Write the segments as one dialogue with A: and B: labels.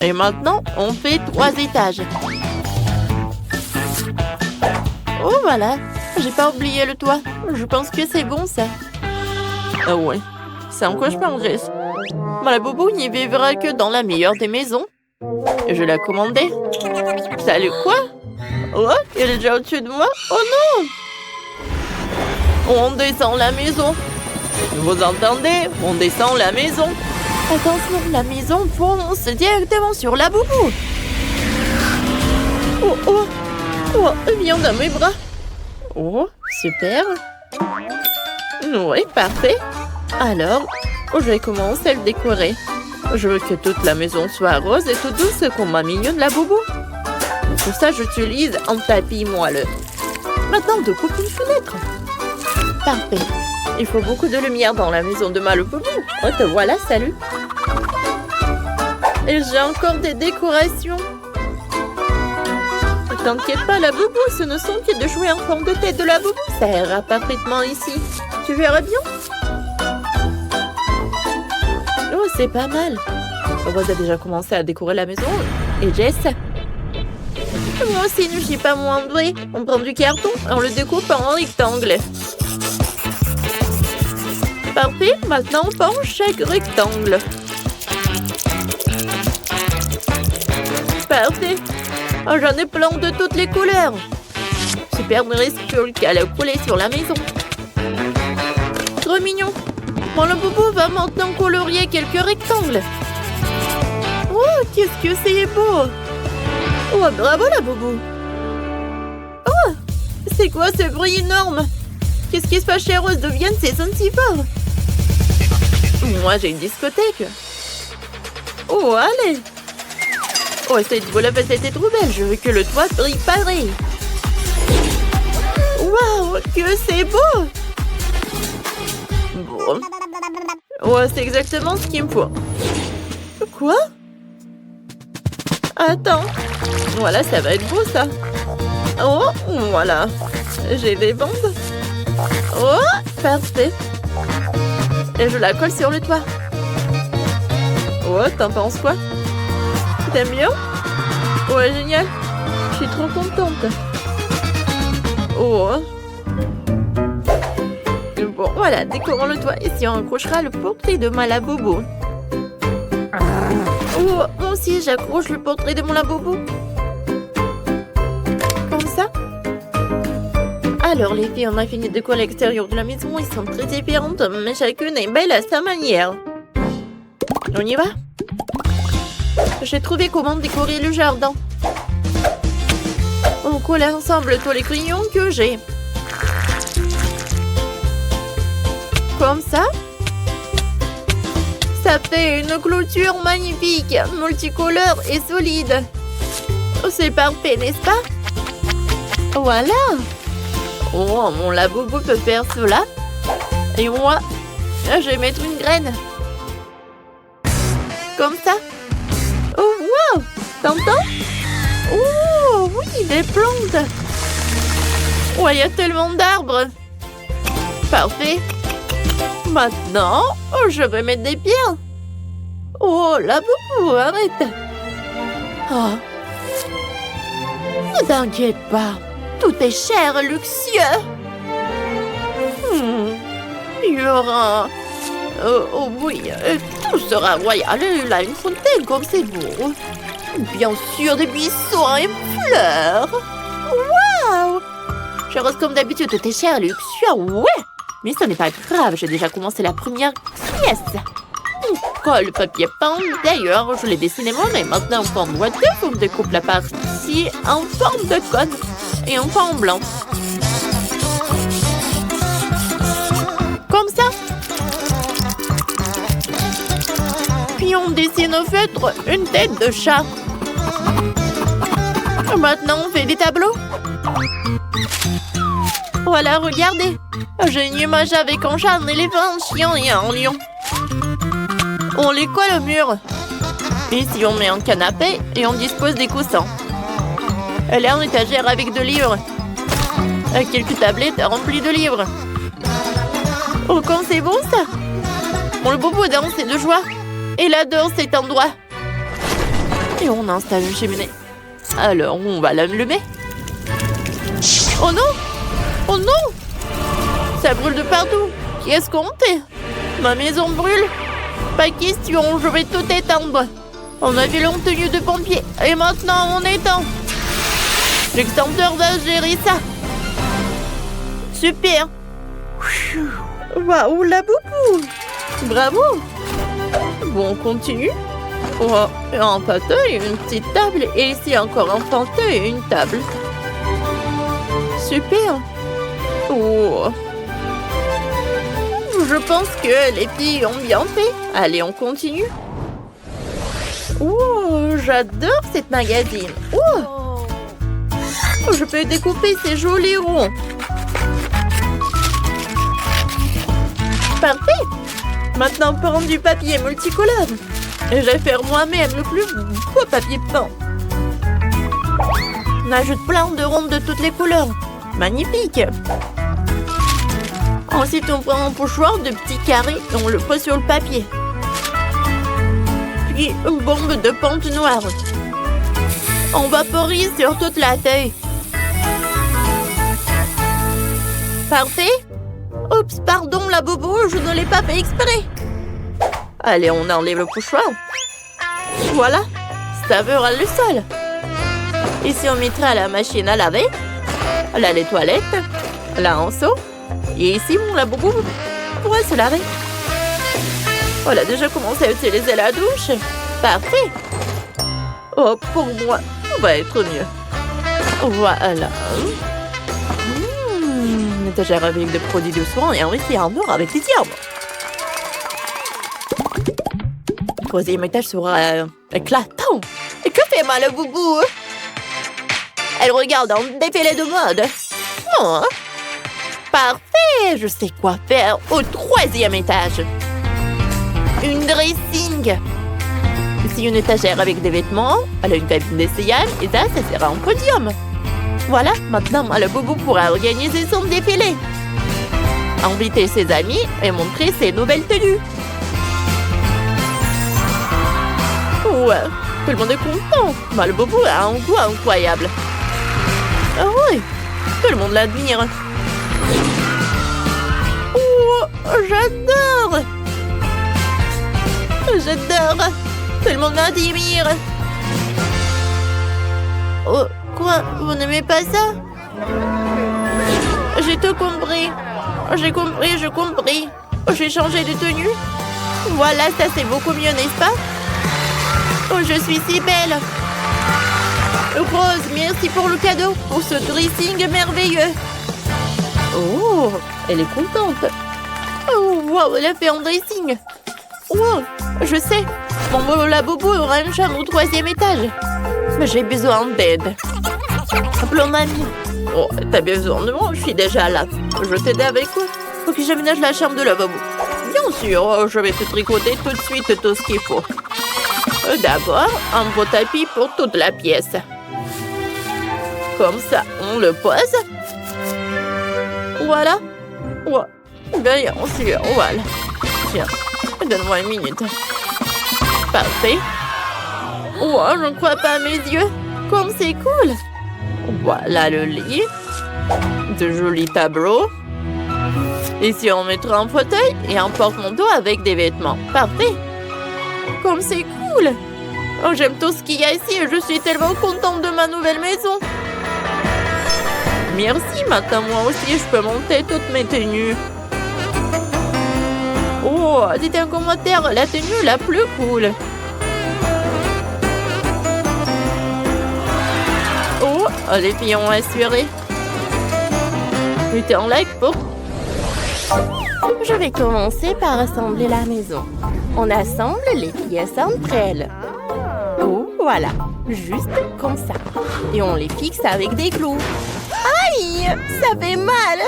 A: Et maintenant, on fait 3 étages. Oh, voilà. J'ai pas oublié le toit. Je pense que c'est bon, ça. Ah ouais. C'est un cauchemar, Jess. Mais la boubou n'y vivra que dans la meilleure des maisons. Et je l'ai commandé. Salut, quoi? Oh, il est déjà au-dessus de moi? Oh non! On descend la maison. Vous entendez? On descend la maison. Attention, la maison fonce directement sur la boubou. Oh, oh. Oh, viens dans mes bras. Oh, super. Oui, parfait. Alors, je vais commencer à le décorer. Je veux que toute la maison soit rose et toute douce comme ma mignonne la boubou. Pour ça, j'utilise un tapis moelleux. Maintenant, on coupe une fenêtre. Parfait. Il faut beaucoup de lumière dans la maison de ma boubou. Oh, te voilà, salut. Et j'ai encore des décorations. Ne t'inquiète pas, la boubou, ce ne sont que de jouer en forme de tête de la boubou. Ça ira parfaitement ici. Tu verras bien. Oh, c'est pas mal. Rose a déjà commencé à décorer la maison. Et Jess? Moi aussi, je ne suis pas moins douée. On prend du carton et on le découpe en rectangle. Parfait, maintenant on penche chaque rectangle. Parfait. Oh, j'en ai plein de toutes les couleurs. Super risque qu'elle a coulé sur la maison. Trop mignon. Bon, le boubou va maintenant colorier quelques rectangles. Oh, qu'est-ce que c'est beau. Oh, bravo la boubou. Oh, c'est quoi ce bruit énorme? Qu'est-ce qui se passe chez Rose? Deviennent ces sons si forts? Moi, j'ai une discothèque. Oh, allez. Oh, cette boule c'était trop belle. Je veux que le toit brille pareil. Waouh, que c'est beau. Bon. Oh, c'est exactement ce qu'il me faut. Quoi? Attends. Voilà, ça va être beau, ça. Oh, voilà. J'ai des bandes. Oh, parfait. Et je la colle sur le toit. Oh, t'en penses quoi? T'aimes bien? Ouais, génial. Je suis trop contente. Oh. Bon, voilà, décorons le toit. Ici, on accrochera le portrait de ma Labobo. Oh, moi aussi, j'accroche le portrait de mon Labobo. Comme ça. Alors, les filles, on a fini de décorer l'extérieur de la maison. Ils sont très différentes, mais chacune est belle à sa manière. On y va? J'ai trouvé comment décorer le jardin. On colle ensemble tous les crayons que j'ai. Comme ça. Ça fait une clôture magnifique, multicolore et solide. Oh, c'est parfait, n'est-ce pas? Voilà. Oh, mon Labobo peut faire cela. Et moi, je vais mettre une graine. Comme ça. Oh, wow! T'entends? Oh, oui, des plantes. Oh, il y a tellement d'arbres. Parfait. Maintenant, je vais mettre des pierres. Oh, Labobo, arrête. Oh. Ne t'inquiète pas. Tout est cher et luxueux. Il y aura... oh oui, tout sera royal. Il a une fontaine comme c'est beau. Bien sûr, des buissons et fleurs. Waouh! Je reste comme d'habitude, tout est cher et luxueux. Ouais! Mais ce n'est pas grave, j'ai déjà commencé la première pièce. On colle papier peint. D'ailleurs, je l'ai dessiné moi-même. Maintenant, en forme boîte, on découpe la partie en forme de cône et en forme blanc. Comme ça. Puis on dessine au feutre une tête de chat. Maintenant, on fait des tableaux. Voilà, regardez. J'ai une image avec un chat, un éléphant, un chien et un lion. On les colle au mur. Ici, on met un canapé et on dispose des coussins. Elle est en étagère avec 2 livres. Quelques tablettes remplies de livres. Oh, quand c'est bon, ça! Mon Bobo danse de joie. Il adore cet endroit. Et on installe une cheminée. Alors, on va l'allumer. Oh non! Oh non! Ça brûle de partout. Qu'est-ce qu'on fait? Ma maison brûle. Pas question, je vais tout éteindre. On avait longue tenue de pompier et maintenant on éteint. L'extincteur va gérer ça. Super. Waouh, la boubou. Bravo. Bon, on continue. Oh, un fauteuil, une petite table et ici encore un fauteuil et une table. Super. Oh. Je pense que les filles ont bien fait. Allez, on continue. Oh, j'adore cette magazine. Oh, je peux découper ces jolis ronds. Parfait. Maintenant, prendre du papier multicolore. Et je vais faire moi-même le plus beau papier peint. On ajoute plein de ronds de toutes les couleurs. Magnifique. Ensuite, on prend un pochoir de petits carrés et on le pose sur le papier. Puis, une bombe de pente noire. On vaporise sur toute la feuille. Parfait. Oups, pardon, la bobo, je ne l'ai pas fait exprès. Allez, on enlève le pochoir. Voilà, ça verra le sol. Ici, on mettra la machine à laver, là, les toilettes, là, en seau. Et ici, la bobo pourra se laver. On a déjà commencé à utiliser la douche. Parfait. Oh, pour moi, on va être mieux. Voilà. Une étagère avec des produits de soins et un réfrigérateur avec des diamants. Le troisième étage sera éclatant. Et que fait ma la boubou? Elle regarde un défilé de mode. Oh. Parfait, je sais quoi faire au troisième étage. Une dressing. Ici, une étagère avec des vêtements. Elle a une cabine d'essayage et ça sera un podium. Voilà, maintenant, le boubou pourra organiser son défilé. Inviter ses amis et montrer ses nouvelles tenues. Ouais, tout le monde est content. Le boubou a un goût incroyable. Ah oui, tout le monde l'admire. Oh, j'adore. J'adore. Tout le monde m'admire. Oh, quoi? Vous n'aimez pas ça? J'ai tout compris. J'ai compris. J'ai changé de tenue. Voilà, ça c'est beaucoup mieux, n'est-ce pas? Oh, je suis si belle. Rose, merci pour le cadeau, pour ce dressing merveilleux. Oh, elle est contente. Oh, wow, elle a fait un dressing. Wow, je sais. Mon la bobo aura une chambre au troisième étage. Mais j'ai besoin d'aide. Appelons mamie. Oh, t'as besoin de moi? Je suis déjà là. Je t'aide avec quoi? Faut que j'aménage la chambre de la bobo. Bien sûr, je vais te tricoter tout de suite tout ce qu'il faut. D'abord, un beau tapis pour toute la pièce. Comme ça, on le pose. Voilà. Ouais. Bien sûr, voilà. Tiens, donne-moi une minute. Parfait. Oh, je ne crois pas à mes yeux. Comme c'est cool. Voilà le lit. De jolis tableaux. Ici, on mettra un fauteuil et un porte-manteau avec des vêtements. Parfait. Comme c'est cool. Oh, j'aime tout ce qu'il y a ici et je suis tellement contente de ma nouvelle maison. Merci, maintenant moi aussi, je peux monter toutes mes tenues. Oh, dites un commentaire, la tenue la plus cool. Oh, les filles ont assuré. Mettez un like pour... Je vais commencer par assembler la maison. On assemble les pièces entre elles. Oh, voilà. Juste comme ça. Et on les fixe avec des clous. Aïe! Ça fait mal!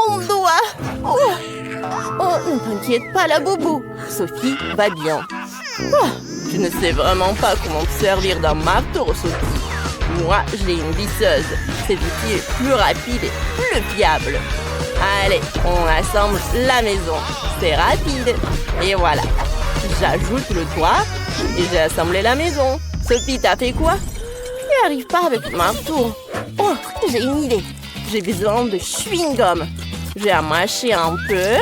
A: Mon doigt! Oh, ne t'inquiète pas, la bobo. Sophie va bien. Oh, je ne sais vraiment pas comment te servir d'un marteau, Sophie. Moi, j'ai une visseuse. Cette vis est plus rapide et plus fiable. Allez, on assemble la maison. C'est rapide. Et voilà. J'ajoute le toit et j'ai assemblé la maison. Sophie, t'as fait quoi? Je n'y arrive pas avec le marteau. Oh, j'ai une idée. J'ai besoin de chewing-gum. Je vais en mâcher un peu.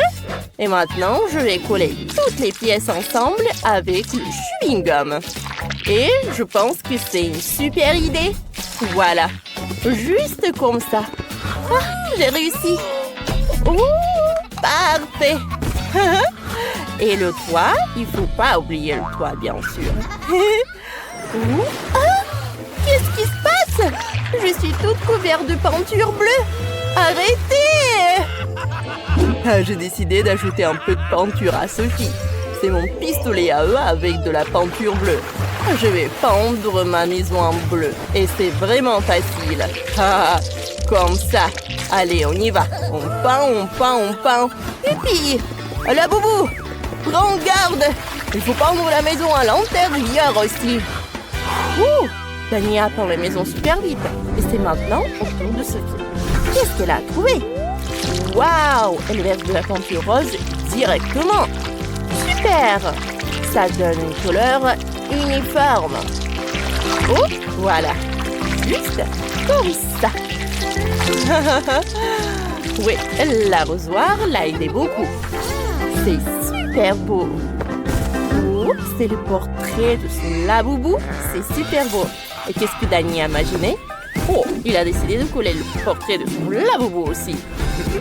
A: Et maintenant, je vais coller toutes les pièces ensemble avec le chewing-gum. Et je pense que c'est une super idée. Voilà. Juste comme ça. Ah, j'ai réussi. Oh, parfait. Et le toit, il faut pas oublier le toit, bien sûr. Ah, qu'est-ce qui se passe? Je suis toute couverte de peinture bleue. Arrêtez! Ah, j'ai décidé d'ajouter un peu de peinture à Sophie. C'est mon pistolet à eux avec de la peinture bleue. Je vais peindre ma maison en bleu. Et c'est vraiment facile. Ah, comme ça. Allez, on y va. On peint, on peint, on peint. Et puis, la boubou, prends garde. Il faut peindre la maison à l'intérieur aussi. Ouh, Dani peint la maison super vite. Et c'est maintenant au tour de Sophie. Qu'est-ce qu'elle a trouvé? Waouh, elle verse de la peinture rose directement. Super. Ça donne une couleur uniforme. Oh, voilà. Juste comme ça. Oui, l'arrosoir l'a aidé beaucoup. C'est super beau. Oh, c'est le portrait de son laboubou. C'est super beau. Et qu'est-ce que Dani a imaginé? Oh, il a décidé de coller le portrait de son laboubou aussi.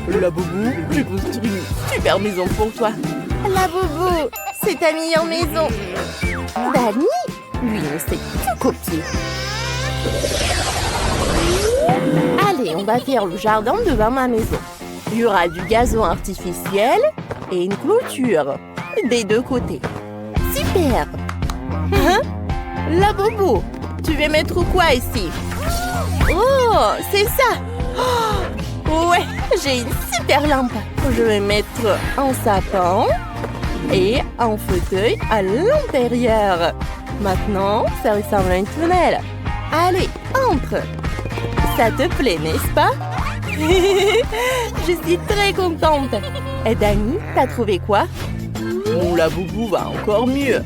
A: Laboubou, j'ai construit une super maison pour toi. Laboubou, c'est ta meilleure maison. Dani, lui, ne sait que copier. Allez, on va faire le jardin devant ma maison. Il y aura du gazon artificiel et une clôture des deux côtés. Super. Laboubou, tu veux mettre quoi ici? Oh, c'est ça. Oh, ouais, j'ai une super lampe. Je vais mettre un sapin et un fauteuil à l'intérieur. Maintenant, ça ressemble à une tunnel. Allez, entre. Ça te plaît, n'est-ce pas? Je suis très contente. Et Dani, t'as trouvé quoi? Mon laboubou va encore mieux.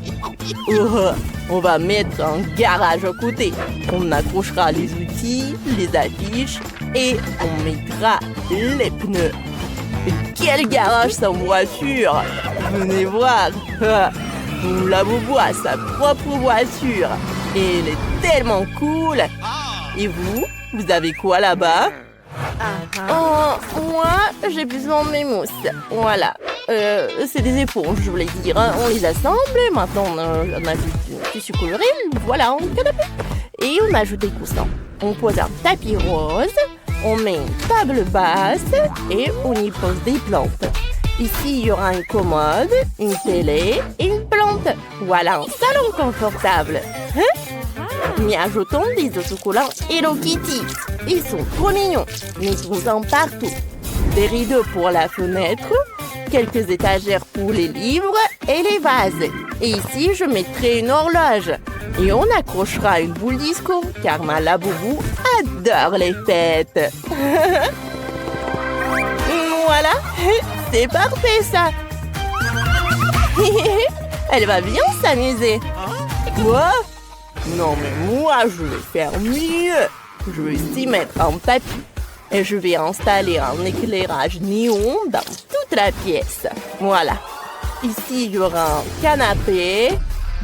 A: Oh, on va mettre un garage à côté. On accrochera les outils, les affiches et on mettra les pneus. Quel garage sans voiture! Venez voir! Mon laboubou a sa propre voiture et elle est tellement cool! Et vous? Vous avez quoi là-bas? Oh, moi, j'ai besoin de mes mousses. Voilà. C'est des éponges, je voulais dire. On les assemble. Maintenant, on ajoute du tissu coloré. Voilà, un canapé. Et on ajoute des coussins. On pose un tapis rose. On met une table basse. Et on y pose des plantes. Ici, il y aura une commode, une télé et une plante. Voilà un salon confortable. Mais ajoutons des autocollants Hello Kitty. Ils sont trop mignons. Mettons-en partout. Des rideaux pour la fenêtre, quelques étagères pour les livres et les vases. Et ici, je mettrai une horloge. Et on accrochera une boule disco, car ma laboubou adore les fêtes. Voilà, c'est parfait ça. Elle va bien s'amuser. Quoi? Non, mais moi, je vais faire mieux. Je vais ici mettre un tapis et je vais installer un éclairage néon dans toute la pièce. Voilà. Ici, il y aura un canapé,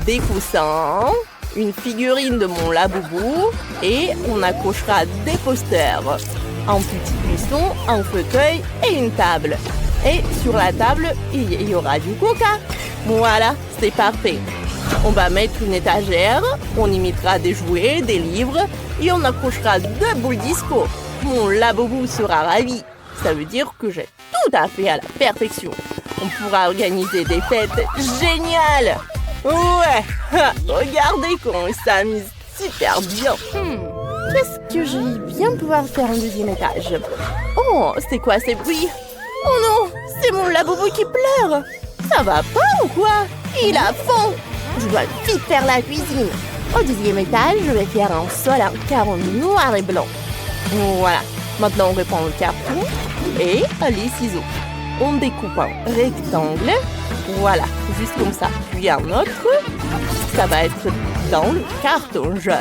A: des coussins, une figurine de mon laboubou et on accrochera des posters. Un petit buisson, un fauteuil et une table. Et sur la table, il y aura du coca. Voilà, c'est parfait. On va mettre une étagère, on y mettra des jouets, des livres et on accrochera 2 boules disco. Mon laboubou sera ravi. Ça veut dire que j'ai tout à fait à la perfection. On pourra organiser des fêtes géniales. Ouais, regardez comment il s'amuse super bien. Qu'est-ce que je vais bien pouvoir faire en deuxième étage? Oh, c'est quoi ces bruits? Oh non, c'est mon laboubou qui pleure. Ça va pas ou quoi? Il a faim. Je dois vite faire la cuisine. Au deuxième étage, je vais faire un sol en carreau noir et blanc. Voilà. Maintenant, on reprend le carton et les ciseaux. On découpe un rectangle. Voilà, juste comme ça. Puis un autre. Ça va être
B: dans le carton jaune.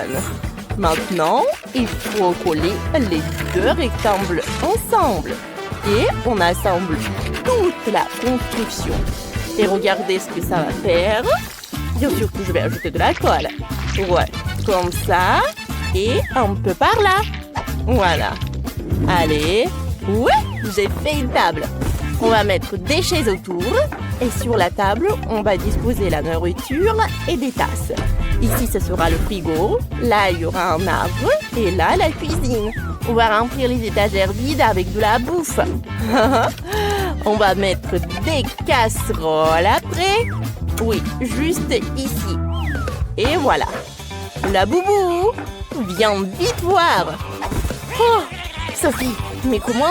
B: Maintenant, il faut coller les deux rectangles ensemble. Et on assemble toute la construction. Et regardez ce que ça va faire. Bien sûr que je vais ajouter de la colle. Ouais, comme ça. Et un peu par là. Voilà. Allez. Ouais, j'ai fait une table. On va mettre des chaises autour. Et sur la table, on va disposer la nourriture et des tasses. Ici, ce sera le frigo. Là, il y aura un arbre. Et là, la cuisine. On va remplir les étagères vides avec de la bouffe. On va mettre des casseroles après. Oui, juste ici. Et voilà. La boubou, viens vite voir. Oh, Sophie, mais comment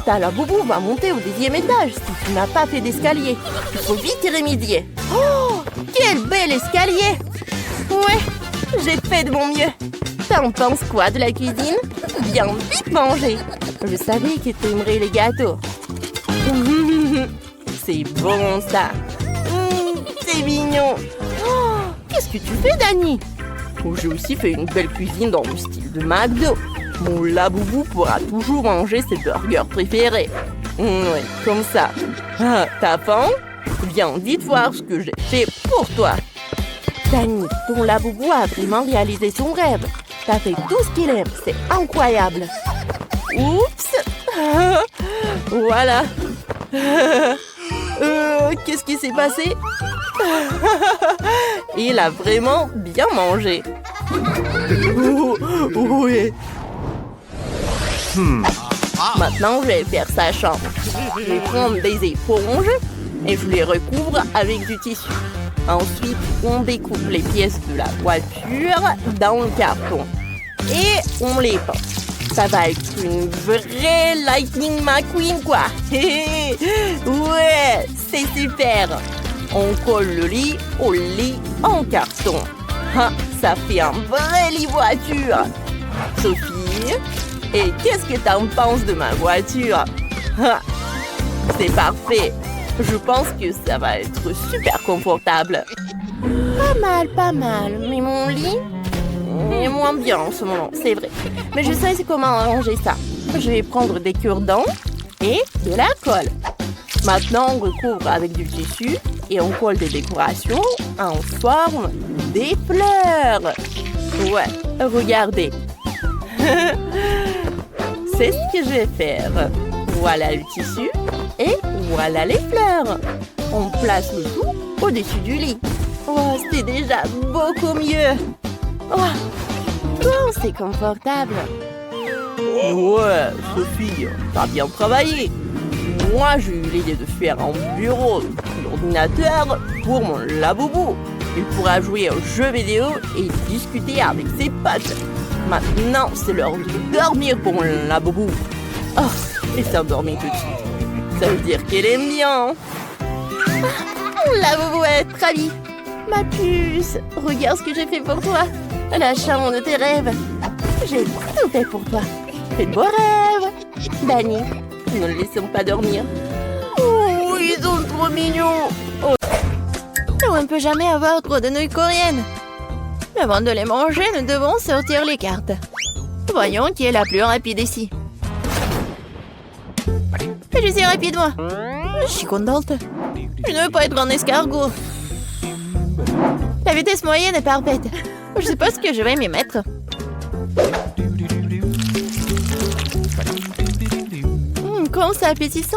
B: la boubou va monter au 10e étage si tu n'as pas fait d'escalier? Il faut vite y remédier. Oh, quel bel escalier! Ouais, j'ai fait de mon mieux. T'en penses quoi de la cuisine? Viens vite manger. Je savais que t'aimerais les gâteaux. C'est bon ça. C'est mignon. Oh, qu'est-ce que tu fais, Dani? Oh, j'ai aussi fait une belle cuisine dans le style de McDo. Mon Laboubou pourra toujours manger ses burgers préférés. Oui, comme ça. Ah, t'as faim? Viens, vite voir ce que j'ai fait pour toi. Dani, ton Laboubou a vraiment réalisé son rêve. T'as fait tout ce qu'il aime, c'est incroyable. Oups. Voilà. Qu'est-ce qui s'est passé? Il a vraiment bien mangé. Oui. Maintenant, je vais faire sa chambre. Je vais prendre des éponges et je les recouvre avec du tissu. Ensuite, on découpe les pièces de la voiture dans le carton. Et on les peint. Ça va être une vraie Lightning McQueen, quoi. Ouais, c'est super. On colle le lit au lit en carton. Ah, ça fait un vrai lit voiture. Sophie, et qu'est-ce que t'en penses de ma voiture? Ah, c'est parfait. Je pense que ça va être super confortable. Pas mal. Mais mon lit est moins bien en ce moment, c'est vrai. Mais je sais comment arranger ça. Je vais prendre des cure-dents et de la colle. Maintenant, on recouvre avec du tissu et on colle des décorations en forme des fleurs. Ouais, regardez. C'est ce que je vais faire. Voilà le tissu et voilà les fleurs. On place le tout au-dessus du lit. Oh, c'est déjà beaucoup mieux. Oh, c'est confortable. Ouais, Sophie, t'as bien travaillé. Moi, j'ai eu l'idée de faire un bureau d'ordinateur pour mon Laboubou. Il pourra jouer aux jeux vidéo et discuter avec ses potes. Maintenant, c'est l'heure de dormir pour mon Laboubou. Oh, et s'endormir tout de suite. Ça veut dire qu'elle aime bien. Mon Laboubou est ravie. Ma puce, regarde ce que j'ai fait pour toi. La chambre de tes rêves. J'ai tout fait pour toi. Fais de beaux rêves. Dani, ne le laissons pas dormir. Oh, ils sont trop mignons. Oh. On ne peut jamais avoir trop de nouilles coréennes. Avant de les manger, nous devons sortir les cartes. Voyons qui est la plus rapide ici. Je suis rapide, moi. Je suis contente. Je ne veux pas être un escargot. La vitesse moyenne est parfaite. Je sais pas ce que je vais m'y mettre. Comment c'est appétissant.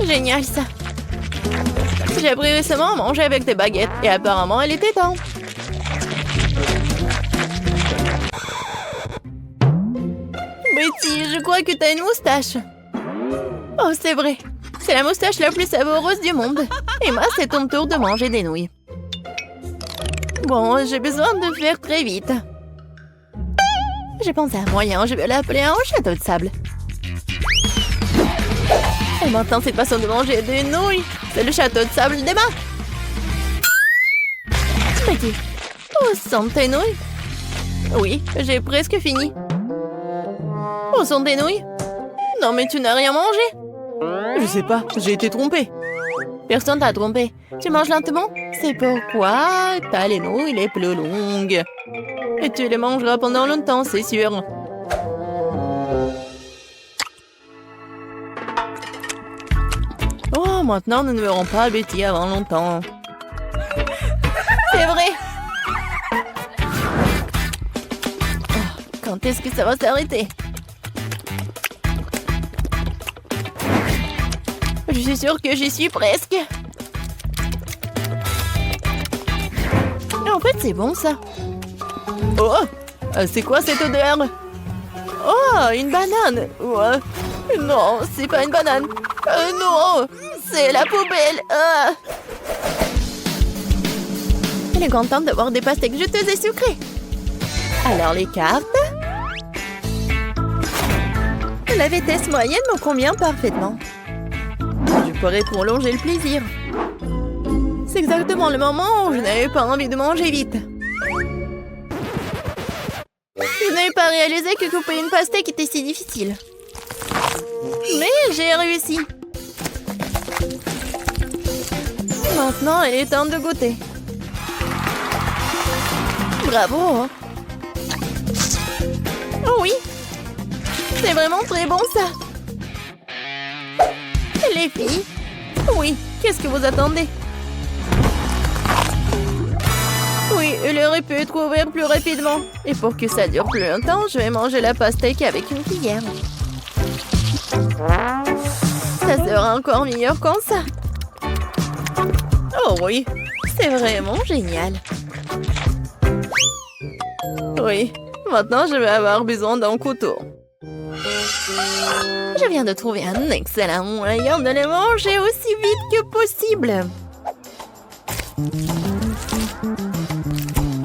B: Génial, ça. J'ai appris récemment à manger avec des baguettes et apparemment, elle était temps. Betty, je crois que t'as une moustache. Oh, c'est vrai. C'est la moustache la plus savoureuse du monde. Et moi, c'est ton tour de manger des nouilles. Bon, j'ai besoin de faire très vite. J'ai pensé à un moyen, je vais l'appeler un château de sable. Et maintenant, cette façon de manger des nouilles, c'est le château de sable des mains. Petit, où sont tes nouilles? Oui, j'ai presque fini. Où sont tes nouilles? Non, mais tu n'as rien mangé. Je sais pas, j'ai été trompée. Personne t'a trompé. Tu manges lentement,
A: C'est pourquoi ta les nouilles les plus longues. Et tu les mangeras pendant longtemps, c'est sûr. Oh, maintenant nous ne verrons pas Betty avant longtemps. C'est vrai. Oh, quand est-ce que ça va s'arrêter? Je suis sûre que j'y suis presque. En fait, c'est bon, ça. Oh, c'est quoi cette odeur? Oh, une banane. Ouais. Non, c'est pas une banane. Non, c'est la poubelle. Elle est contente d'avoir des pastèques juteuses et sucrées. Alors, les cartes. La vitesse moyenne me convient parfaitement. Je pourrais prolonger le plaisir. C'est exactement le moment où je n'avais pas envie de manger vite. Je n'avais pas réalisé que couper une pastèque était si difficile. Mais j'ai réussi. Maintenant, il est temps de goûter. Bravo! Oh oui! C'est vraiment très bon, ça! Les filles? Oui, qu'est-ce que vous attendez? Oui, il aurait pu être ouvert plus rapidement. Et pour que ça dure plus longtemps, je vais manger la pastèque avec une cuillère. Ça sera encore meilleur comme ça. Oh oui, c'est vraiment génial. Oui, maintenant je vais avoir besoin d'un couteau. Je viens de trouver un excellent moyen de les manger aussi vite que possible.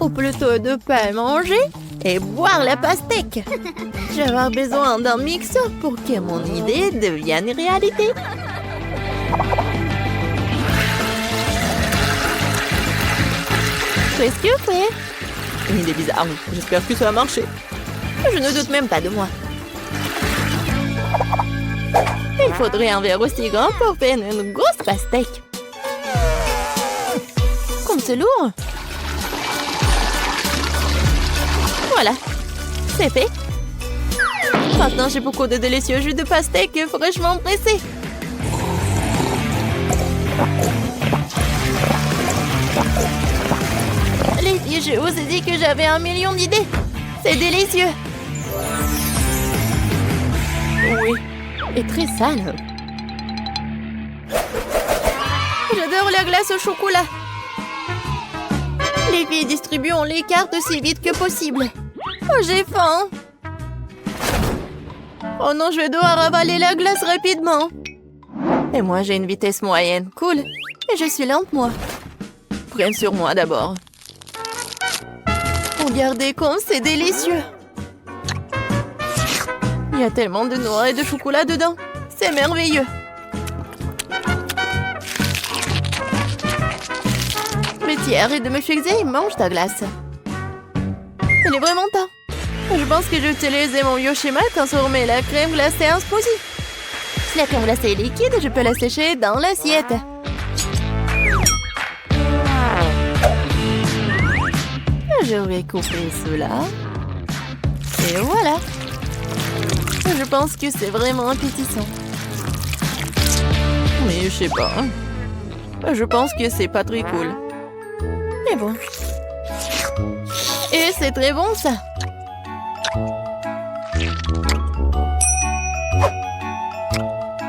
A: Ou plutôt de pas manger et boire la pastèque. Je vais avoir besoin d'un mixeur pour que mon idée devienne réalité. Presque fait. Une idée bizarre. J'espère que ça va marcher. Je ne doute même pas de moi. Il faudrait un verre aussi grand pour faire une grosse pastèque. Comme c'est lourd. Voilà, c'est fait. Maintenant, j'ai beaucoup de délicieux jus de pastèque fraîchement pressés. Les filles, je vous ai dit que j'avais 1 million d'idées. C'est délicieux. Oui, et très sale. J'adore la glace au chocolat. Les filles, distribuons les cartes aussi vite que possible. Oh, j'ai faim. Oh non, je vais devoir avaler la glace rapidement. Et moi, j'ai une vitesse moyenne. Cool. Et je suis lente, moi. Prenne sur moi d'abord. Regardez comme c'est délicieux. Il y a tellement de noix et de chocolat dedans. C'est merveilleux. Betty, arrête de me fixer et mange ta glace. Il est vraiment temps. Je pense que j'ai utilisé mon vieux schéma de transformer la crème glacée en smoothie. Si la crème glacée est liquide, je peux la sécher dans l'assiette. Je vais couper cela. Et voilà. Je pense que c'est vraiment appétissant. Mais je sais pas. Je pense que c'est pas très cool. Mais bon. Et c'est très bon, ça.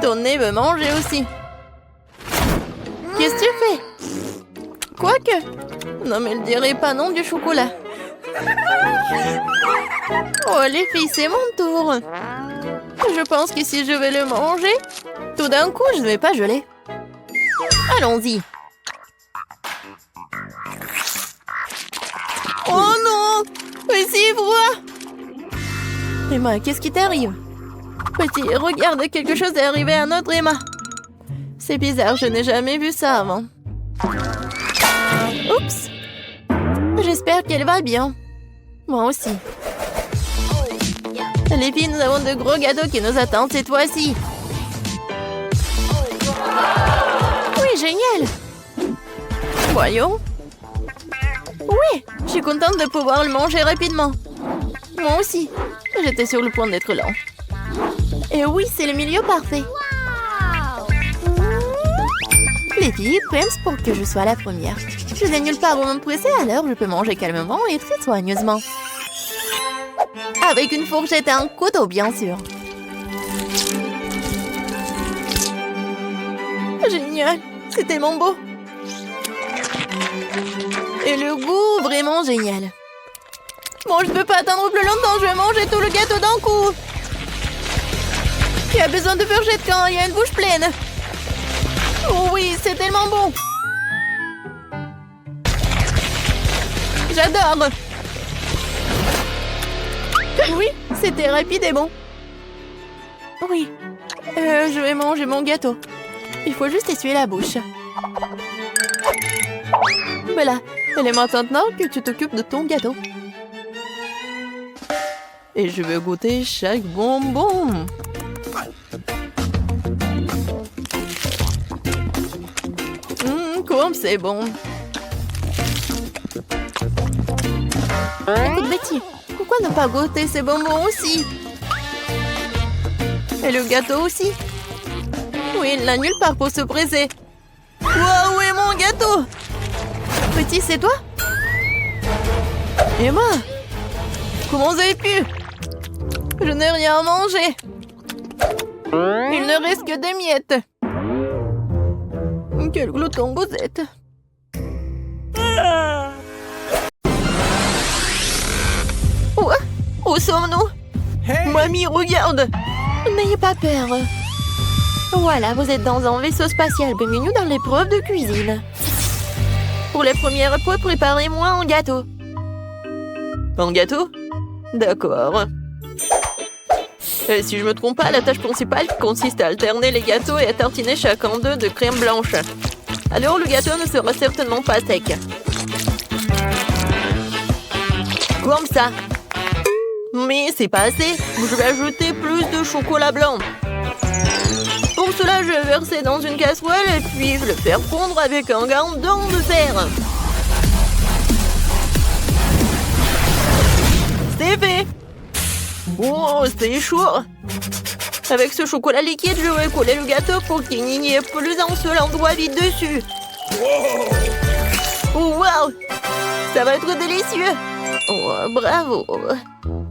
A: Ton nez veut manger aussi. Qu'est-ce que tu fais? Quoique. Non, mais ne dirait pas non du chocolat. Oh, les filles, c'est mon tour. Je pense que si je vais le manger, tout d'un coup, je ne vais pas geler. Allons-y. Oh non! Mais c'est froid! Emma, qu'est-ce qui t'arrive? Petit, regarde, quelque chose est arrivé à notre Emma. C'est bizarre, je n'ai jamais vu ça avant. Oups! J'espère qu'elle va bien. Moi aussi. Les filles, nous avons de gros gâteaux qui nous attendent cette fois-ci. Oui, génial! Voyons. Oui, je suis contente de pouvoir le manger rapidement. Moi aussi. J'étais sur le point d'être lent. Et oui, c'est le milieu parfait. Les filles pressent pour que je sois la première. Je n'ai nulle part où me presser, alors je peux manger calmement et très soigneusement. Avec une fourchette et un couteau, bien sûr. Génial, c'est tellement beau. Et le goût, vraiment génial. Bon, je ne peux pas attendre plus longtemps, je vais manger tout le gâteau d'un coup. Qui a besoin de fourchette quand il y a une bouche pleine? Oh oui, c'est tellement bon. J'adore. Oui, c'était rapide et bon. Oui, je vais manger mon gâteau. Il faut juste essuyer la bouche. Voilà, il est maintenant que tu t'occupes de ton gâteau. Et je vais goûter chaque bonbon. Comme c'est bon. Écoute Betty, pourquoi ne pas goûter ces bonbons aussi? Et le gâteau aussi? Oui, il n'a nulle part pour se presser. Waouh, où est mon gâteau? Petit, c'est toi? Emma? Comment vous avez pu? Je n'ai rien à manger. Il ne reste que des miettes. Quel glouton vous êtes. Où sommes-nous? Hey. Mamie, regarde. N'ayez pas peur. Voilà, vous êtes dans un vaisseau spatial. Bienvenue dans l'épreuve de cuisine. Pour les premières épreuves, préparez-moi un gâteau. Un gâteau? D'accord. Et si je me trompe pas, la tâche principale consiste à alterner les gâteaux et à tartiner chacun d'eux de crème blanche. Alors le gâteau ne sera certainement pas sec. Comme ça. Mais c'est pas assez. Je vais ajouter plus de chocolat blanc. Pour cela, je vais verser dans une casserole et puis le faire fondre avec un gandon de fer. C'est fait. Oh, c'est chaud. Avec ce chocolat liquide, je vais coller le gâteau pour qu'il n'y ait plus un seul endroit vide dessus. Oh, wow. Ça va être délicieux. Oh, bravo.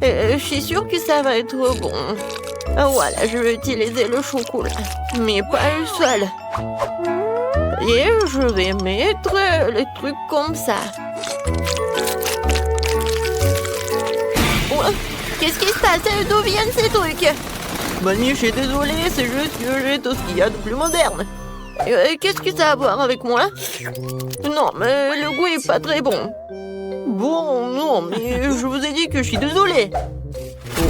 A: Je suis sûre que ça va être bon. Voilà, je vais utiliser le chocolat. Mais pas le seul. Et je vais mettre les trucs comme ça. Oh, qu'est-ce qui se passe? D'où viennent ces trucs? Mamie, je suis désolée, c'est juste que j'ai tout ce qu'il y a de plus moderne. Qu'est-ce que ça a à voir avec moi? Non, mais le goût est pas très bon. Bon, non, mais je vous ai dit que je suis désolée.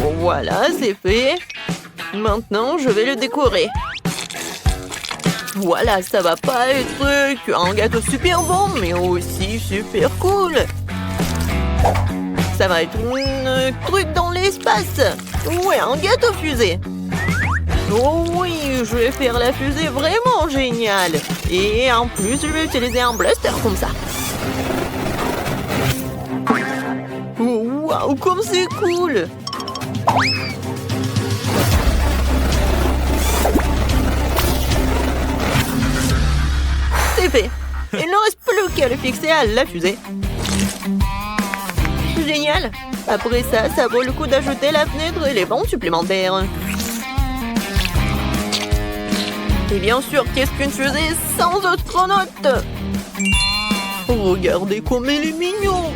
A: Oh, voilà, c'est fait. Maintenant, je vais le décorer. Voilà, ça va pas être qu'un gâteau super bon, mais aussi super cool. Ça va être un truc dans l'espace. Ouais, un gâteau fusée. Oh oui, je vais faire la fusée vraiment géniale. Et en plus, je vais utiliser un blaster comme ça. Oh, waouh, comme c'est cool. C'est fait. Il ne reste plus qu'à le fixer à la fusée. Génial. Après ça, ça vaut le coup d'ajouter la fenêtre et les bancs supplémentaires. Et bien sûr, qu'est-ce qu'une fusée sans astronaute? Regardez comme il est mignon.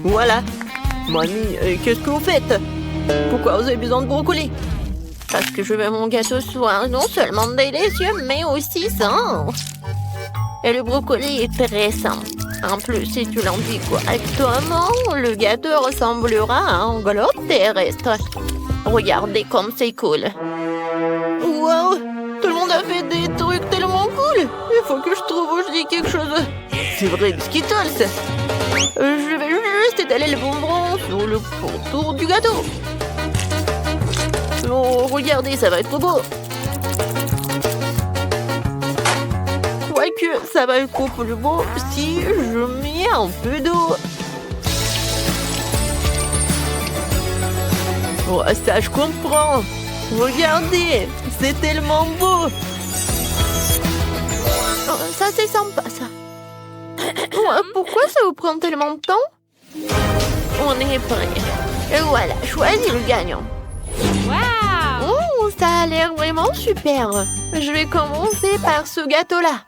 A: Voilà. Mamie, qu'est-ce que vous faites? Pourquoi vous avez besoin de brocoli? Parce que je veux mon gâteau soit non seulement délicieux, mais aussi sain. Et le brocoli est très sain. En plus, si tu l'enduis correctement, le gâteau ressemblera à un globe terrestre. Regardez comme c'est cool. Wow! Tout le monde a fait des trucs tellement cool! Il faut que je trouve où je dis quelque chose. C'est vrai, du Skittles! Je vais juste étaler le bonbon sur le contour du gâteau. Oh, regardez, ça va être beau! Quoique, ça va être beaucoup plus beau si je mets un peu d'eau. Oh, ça, je comprends. Regardez, c'est tellement beau. Oh, ça, c'est sympa, ça. Oh, pourquoi ça vous prend tellement de temps? On est prêt. Et voilà, choisis le gagnant.
C: Wow!
A: Oh, ça a l'air vraiment super. Je vais commencer par ce gâteau-là.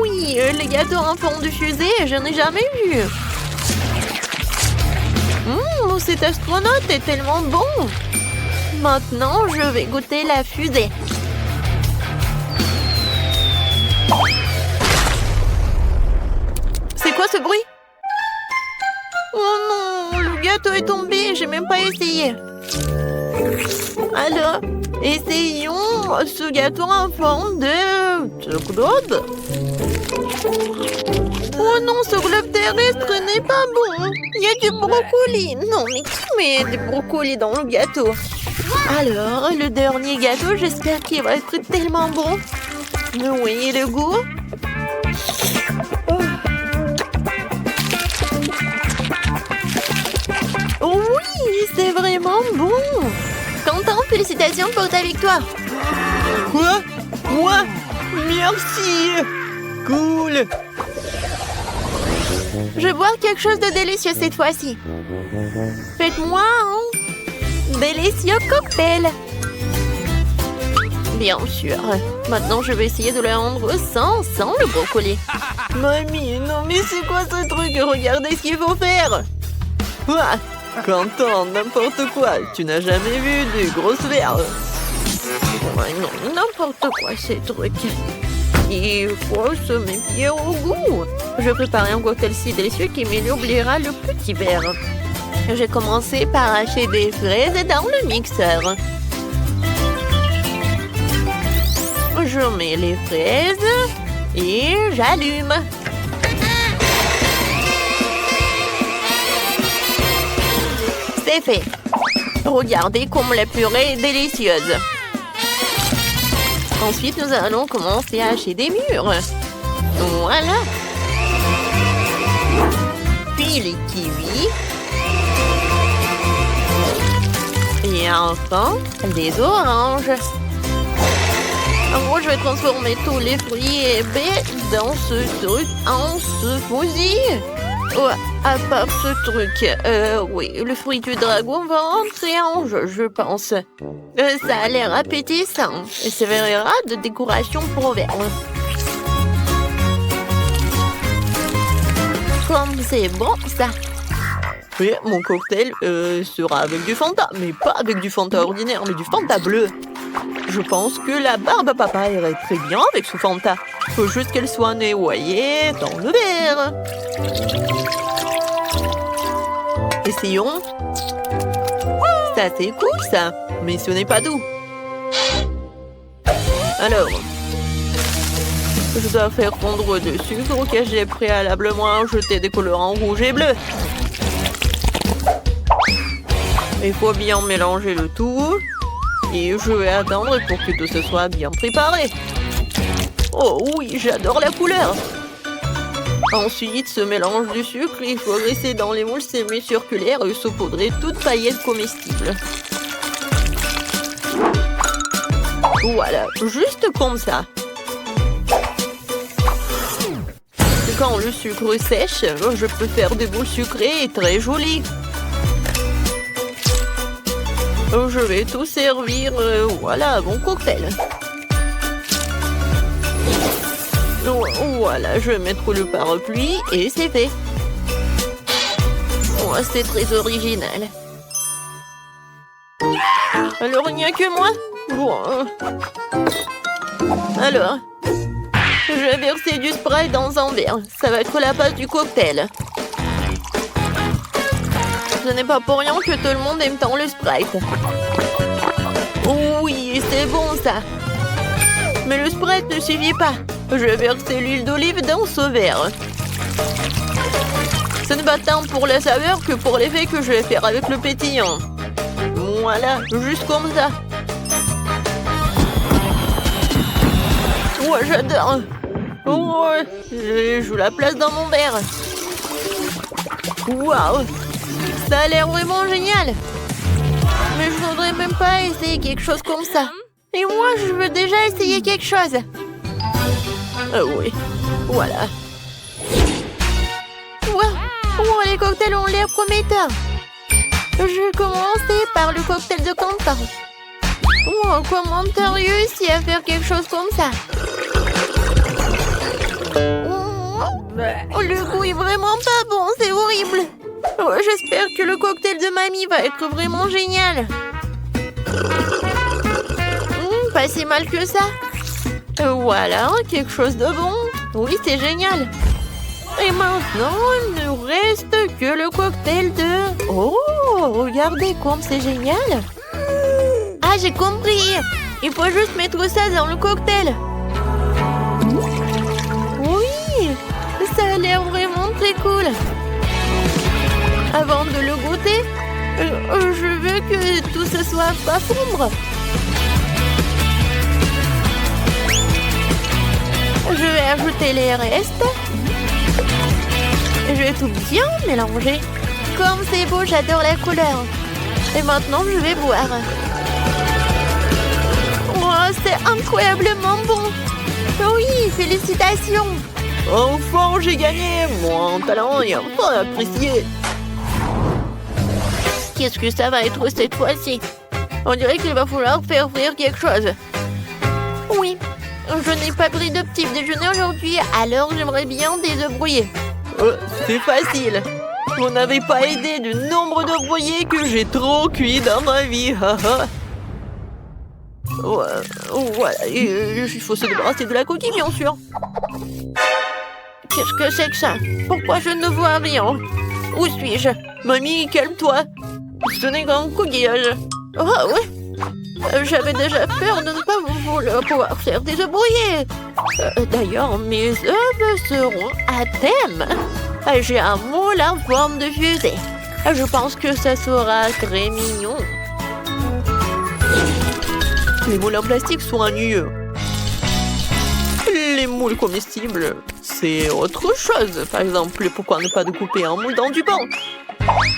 A: Oui, les gâteaux en forme de fusée, je n'ai jamais vu. Cet astronaute est tellement bon. Maintenant, je vais goûter la fusée. C'est quoi ce bruit? Oh non, le gâteau est tombé, j'ai même pas essayé. Alors, essayons ce gâteau en forme de globe. Oh non, ce globe terrestre n'est pas bon. Il y a du brocoli. Non, mais qui met des brocolis dans le gâteau? Alors, le dernier gâteau, j'espère qu'il va être tellement bon. Oui, le goût. Oh oui, c'est vraiment bon. Quentin, félicitations pour ta victoire.
D: Quoi? Moi? Merci! Cool!
A: Je vais boire quelque chose de délicieux cette fois-ci. Faites-moi un délicieux cocktail. Bien sûr. Maintenant, je vais essayer de le rendre sans le brocoli. Mamie, non mais c'est quoi ce truc? Regardez ce qu'il faut faire.
D: Ah, Quentin, n'importe quoi. Tu n'as jamais vu des grosses verres.
A: Ouais, non, n'importe quoi ces trucs. Il faut se méfier au goût. Je préparais un cocktail si délicieux qui m'oubliera le petit verre. J'ai commencé par hacher des fraises dans le mixeur. Je mets les fraises et j'allume. C'est fait. Regardez comme la purée est délicieuse. Ensuite, nous allons commencer à hacher des mûres. Voilà. Puis les kiwis. Et enfin, les oranges. Moi, je vais transformer tous les fruits et baies dans ce truc en smoothie. Ouais, à part ce truc, oui, le fruit du dragon va entrer en jeu, je pense. Ça a l'air appétissant et servira de décoration pour verre. Comme c'est bon, ça.
D: Oui, mon cocktail sera avec du Fanta, mais pas avec du Fanta ordinaire, mais du Fanta bleu. Je pense que la barbe à papa irait très bien avec ce Fanta. Faut juste qu'elle soit noyée dans le verre. Essayons. Ça, c'est cool, ça. Mais ce n'est pas doux. Alors, je dois faire fondre du sucre que j'ai préalablement ajouté des colorants rouge et bleu. Il faut bien mélanger le tout. Et je vais attendre pour que tout ce soit bien préparé. Oh oui, j'adore la couleur. Ensuite, ce mélange du sucre, il faut laisser dans les moules semi-circulaires et saupoudrer toute paillette comestible. Voilà, juste comme ça. Quand le sucre sèche, je peux faire des boules sucrées et très jolies. Je vais tout servir, voilà, mon cocktail. Voilà, je vais mettre le parapluie et c'est fait. Oh, c'est très original. Alors, il n'y a que moi? Bon. Alors, je vais verser du Sprite dans un verre. Ça va être la base du cocktail. Ce n'est pas pour rien que tout le monde aime tant le Sprite. Oui, c'est bon ça. Mais le Sprite ne suffit pas. Je vais verser l'huile d'olive dans ce verre. Ce n'est pas tant pour la saveur que pour l'effet que je vais faire avec le pétillant. Voilà, juste comme ça. Oh, j'adore. Oh, je joue la place dans mon verre. Waouh, ça a l'air vraiment génial. Mais je voudrais même pas essayer quelque chose comme ça. Et moi, je veux déjà essayer quelque chose. Ah oui, voilà. Wow. Oh, les cocktails ont l'air prometteurs. Je vais commencer par le cocktail de Quentin. Oh, comment t'as réussi à faire quelque chose comme ça? Oh, le goût est vraiment pas bon, c'est horrible. Oh, j'espère que le cocktail de mamie va être vraiment génial. Pas si mal que ça. Voilà, quelque chose de bon. Oui, c'est génial. Et maintenant, il ne reste que le cocktail de... Oh, regardez comme c'est génial. Ah, j'ai compris. Il faut juste mettre ça dans le cocktail. Oui, ça a l'air vraiment très cool. Avant de le goûter, je veux que tout ce soit pas sombre. Je vais ajouter les restes. Je vais tout bien mélanger. Comme c'est beau, j'adore la couleur. Et maintenant, je vais boire. Oh, c'est incroyablement bon. Oui, félicitations. Enfin, j'ai gagné. Mon talent est enfin apprécié. Qu'est-ce que ça va être cette fois-ci? On dirait qu'il va falloir faire frire quelque chose. Oui, je n'ai pas pris de petit déjeuner aujourd'hui, alors j'aimerais bien des œufs brouillés. C'est facile. Vous n'avez pas aidé du nombre d'œufs brouillés que j'ai trop cuit dans ma vie. Voilà, il faut se débarrasser de la coquille, bien sûr. Qu'est-ce que c'est que ça? Pourquoi je ne vois rien? Où suis-je? Mamie, calme-toi. Ce n'est qu'un coquillage. Oh, ouais. J'avais déjà peur de ne pas pouvoir faire des œufs brouillés. D'ailleurs, mes œufs seront à thème. J'ai un moule en forme de fusée. Je pense que ça sera très mignon. Les moules en plastique sont ennuyeux. Les moules comestibles, c'est autre chose. Par exemple, pourquoi ne pas découper un moule dans du pain?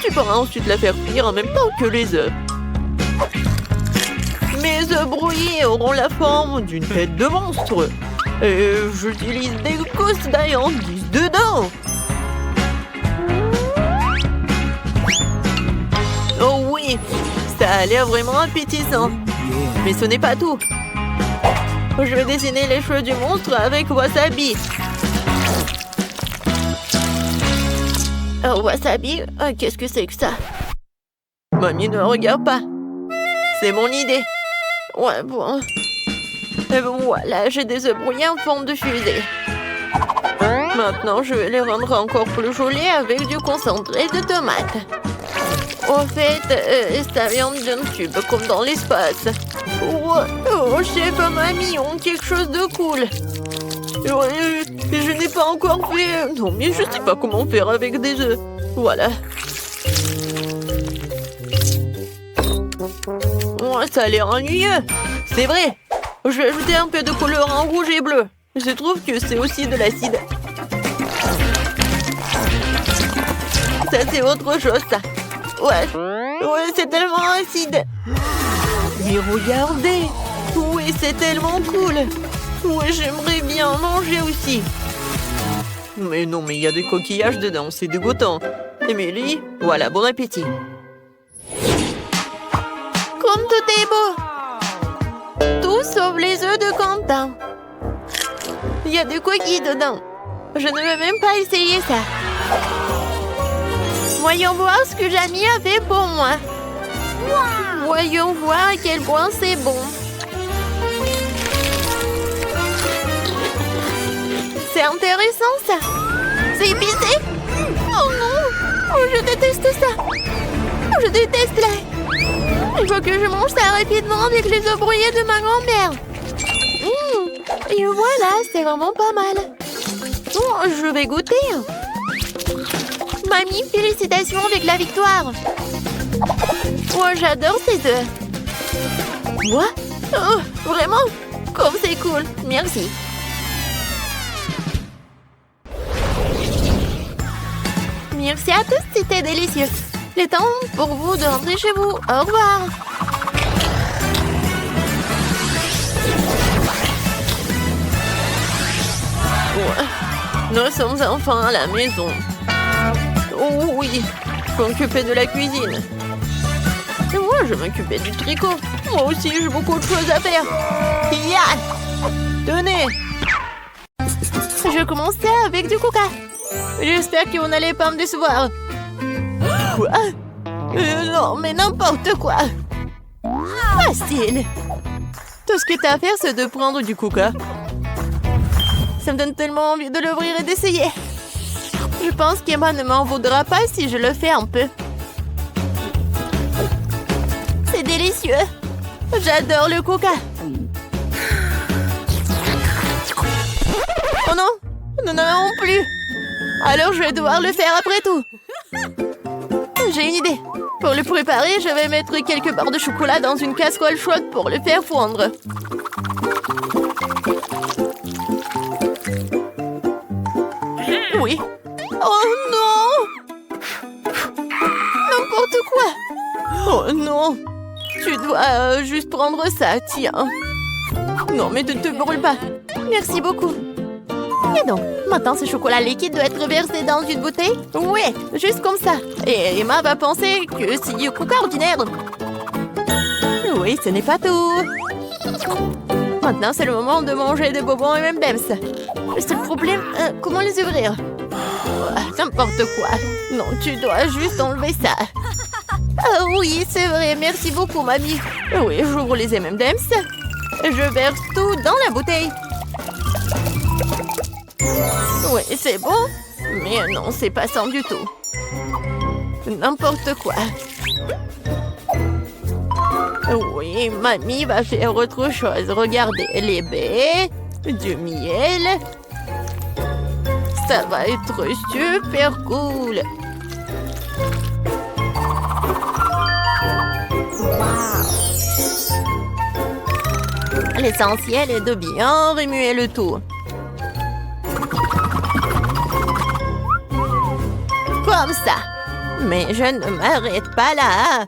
D: Tu pourras ensuite la faire cuire en même temps que les œufs. Mes œufs brouillés auront la forme d'une tête de monstre. Et j'utilise des gousses d'ail en 10 dedans. Oh oui, ça a l'air vraiment appétissant. Mais ce n'est pas tout. Je vais dessiner les cheveux du monstre avec wasabi. Wasabi, qu'est-ce que c'est que ça? Mamie, ne regarde pas. C'est mon idée. Ouais, bon. Voilà, j'ai des œufs brouillés en forme de fusée. Maintenant, je vais les rendre encore plus jolis avec du concentré de tomate. En fait, ça vient d'un tube, comme dans l'espace. Oh, chef, mamie, on quelque chose de cool. Je n'ai pas encore fait... Non, mais je ne sais pas comment faire avec des œufs. Voilà. Oh, ça a l'air ennuyeux. C'est vrai. Je vais ajouter un peu de couleur en rouge et bleu. Je trouve que c'est aussi de l'acide. Ça, c'est autre chose, ça. Ouais, c'est tellement acide. Mais regardez. Oui, c'est tellement cool. Oui, j'aimerais bien manger aussi. Mais non, mais il y a des coquillages dedans, c'est dégoûtant. Émilie, voilà, bon appétit. Comme tout est beau. Tout sauf les œufs de Quentin. Il y a des coquilles dedans. Je ne vais même pas essayer ça. Voyons voir ce que Jamie a fait pour moi. Voyons voir à quel point c'est bon. C'est intéressant, ça. C'est épicé. Oh non. Oh, je déteste ça. Je déteste là. Il faut que je mange ça rapidement avec les œufs brouillés de ma grand-mère. Et voilà, c'est vraiment pas mal. Oh, je vais goûter. Mamie, félicitations avec la victoire. Oh, j'adore ces œufs. Moi? Oh, vraiment? Comme c'est cool. Merci.
A: Merci à tous, c'était délicieux. Il est temps pour vous de rentrer chez vous. Au revoir.
D: Ouais. Nous sommes enfin à la maison. Oh oui, je m'occuper de la cuisine. Et moi, je m'occupais du tricot. Moi aussi, j'ai beaucoup de choses à faire. Tenez.
A: Je commençais avec du coca. J'espère que vous n'allez pas me décevoir.
D: Quoi? Non, mais n'importe quoi.
A: Facile.
D: Tout ce que t'as à faire, c'est de prendre du coca.
A: Ça me donne tellement envie de l'ouvrir et d'essayer. Je pense qu'Emma ne m'en voudra pas si je le fais un peu. C'est délicieux. J'adore le coca. Oh non, nous n'en avons plus. Alors je vais devoir le faire après tout. J'ai une idée. Pour le préparer, je vais mettre quelques barres de chocolat dans une casserole chaude pour le faire fondre. Oui. Oh non! N'importe quoi!
D: Oh non!
A: Tu dois juste prendre ça, tiens.
D: Non, mais ne te brûle pas.
A: Merci beaucoup. Et donc, maintenant ce chocolat liquide doit être versé dans une bouteille? Oui, juste comme ça. Et Emma va penser que c'est du coca ordinaire. Oui, ce n'est pas tout. Maintenant, c'est le moment de manger des bonbons et M&M's. Le seul problème, comment les ouvrir? N'importe quoi. Non, tu dois juste enlever ça. Ah oui, c'est vrai. Merci beaucoup, mamie. Oui, j'ouvre les M&M's. Je verse tout dans la bouteille. Oui, c'est bon. Mais non, c'est pas ça du tout. N'importe quoi. Oui, mamie va faire autre chose. Regardez, les baies, du miel. Ça va être super cool. L'essentiel est de bien remuer le tout. Comme ça. Mais je ne m'arrête pas là.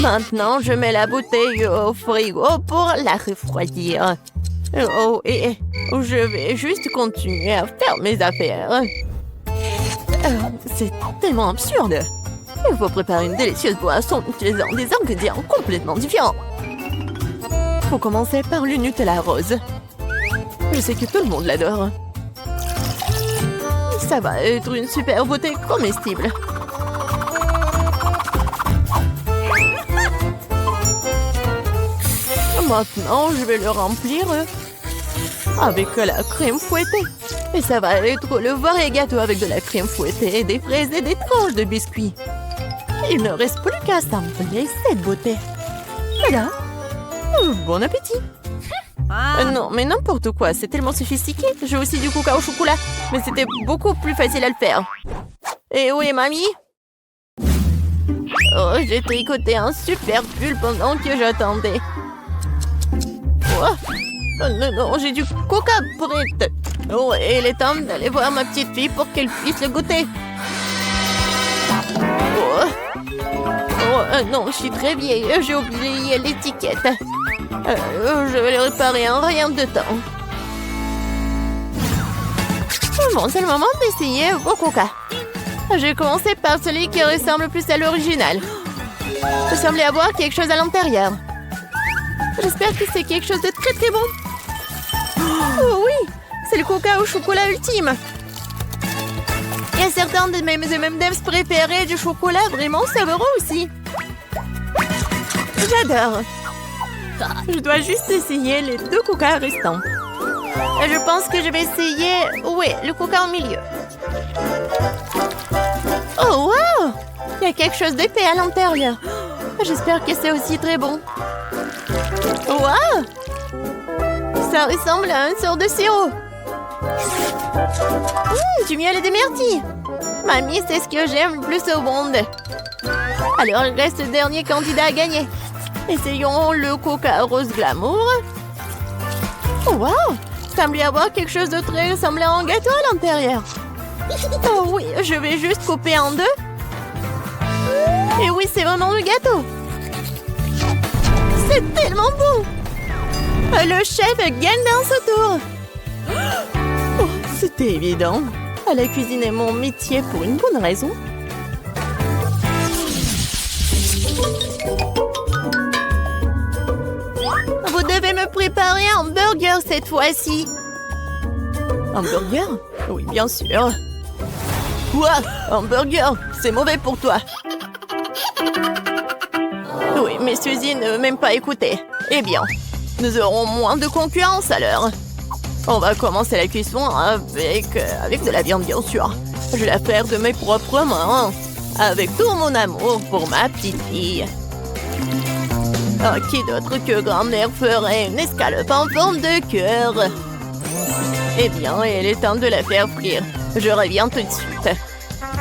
A: Maintenant, je mets la bouteille au frigo pour la refroidir. Oh, et je vais juste continuer à faire mes affaires. C'est tellement absurde. Il faut préparer une délicieuse boisson en utilisant des ingrédients complètement différents. Faut commencer par le Nutella rose. Je sais que tout le monde l'adore. Ça va être une super beauté comestible. Maintenant, je vais le remplir avec la crème fouettée. Et ça va être le vrai gâteau avec de la crème fouettée, des fraises et des tranches de biscuits. Il ne reste plus qu'à assembler cette beauté. Voilà. Bon appétit. Non, mais n'importe quoi, c'est tellement sophistiqué. J'ai aussi du coca au chocolat, mais c'était beaucoup plus facile à le faire. Et où est mamie? Oh, j'ai tricoté un super pull pendant que j'attendais. Oh, non, j'ai du coca prêt. Oh, et il est temps d'aller voir ma petite fille pour qu'elle puisse le goûter. Non, je suis très vieille. J'ai oublié l'étiquette. Je vais le réparer en rien de temps. Bon, c'est le moment d'essayer vos coca. J'ai commencé par celui qui ressemble le plus à l'original. Il semblait avoir quelque chose à l'intérieur. J'espère que c'est quelque chose de très très bon. Oh oui, c'est le coca au chocolat ultime. Il y a certains de mes M&M's préférés du chocolat vraiment savoureux aussi. J'adore. Je dois juste essayer les 2 coca restants. Et je pense que je vais essayer... Oui, le coca au milieu. Oh, wow! Il y a quelque chose d'épais à l'intérieur. J'espère que c'est aussi très bon. Wow! Ça ressemble à une sorte de sirop. Du miel et des myrtilles. Mamie, c'est ce que j'aime le plus au monde. Alors, il reste le dernier candidat à gagner. Essayons le coca rose glamour. Oh, wow! Il semble y avoir quelque chose de très ressemblant à un gâteau à l'intérieur. Oh oui, je vais juste couper en deux. Et oui, c'est vraiment le gâteau. C'est tellement bon. Le chef gagne dans ce tour.
B: Oh, c'était évident. La cuisine est mon métier pour une bonne raison.
A: Vous devez me préparer un burger cette fois-ci.
B: Un burger? Oui, bien sûr. Quoi? Un burger? C'est mauvais pour toi.
A: Oui, mais Suzy ne veut même pas écouter.
B: Eh bien, nous aurons moins de concurrence alors. On va commencer la cuisson avec de la viande, bien sûr. Je vais la faire de mes propres mains, avec tout mon amour pour ma petite fille. Qui d'autre que grand-mère ferait une escalope en forme de cœur? Eh bien, il est temps de la faire frire. Je reviens tout de suite.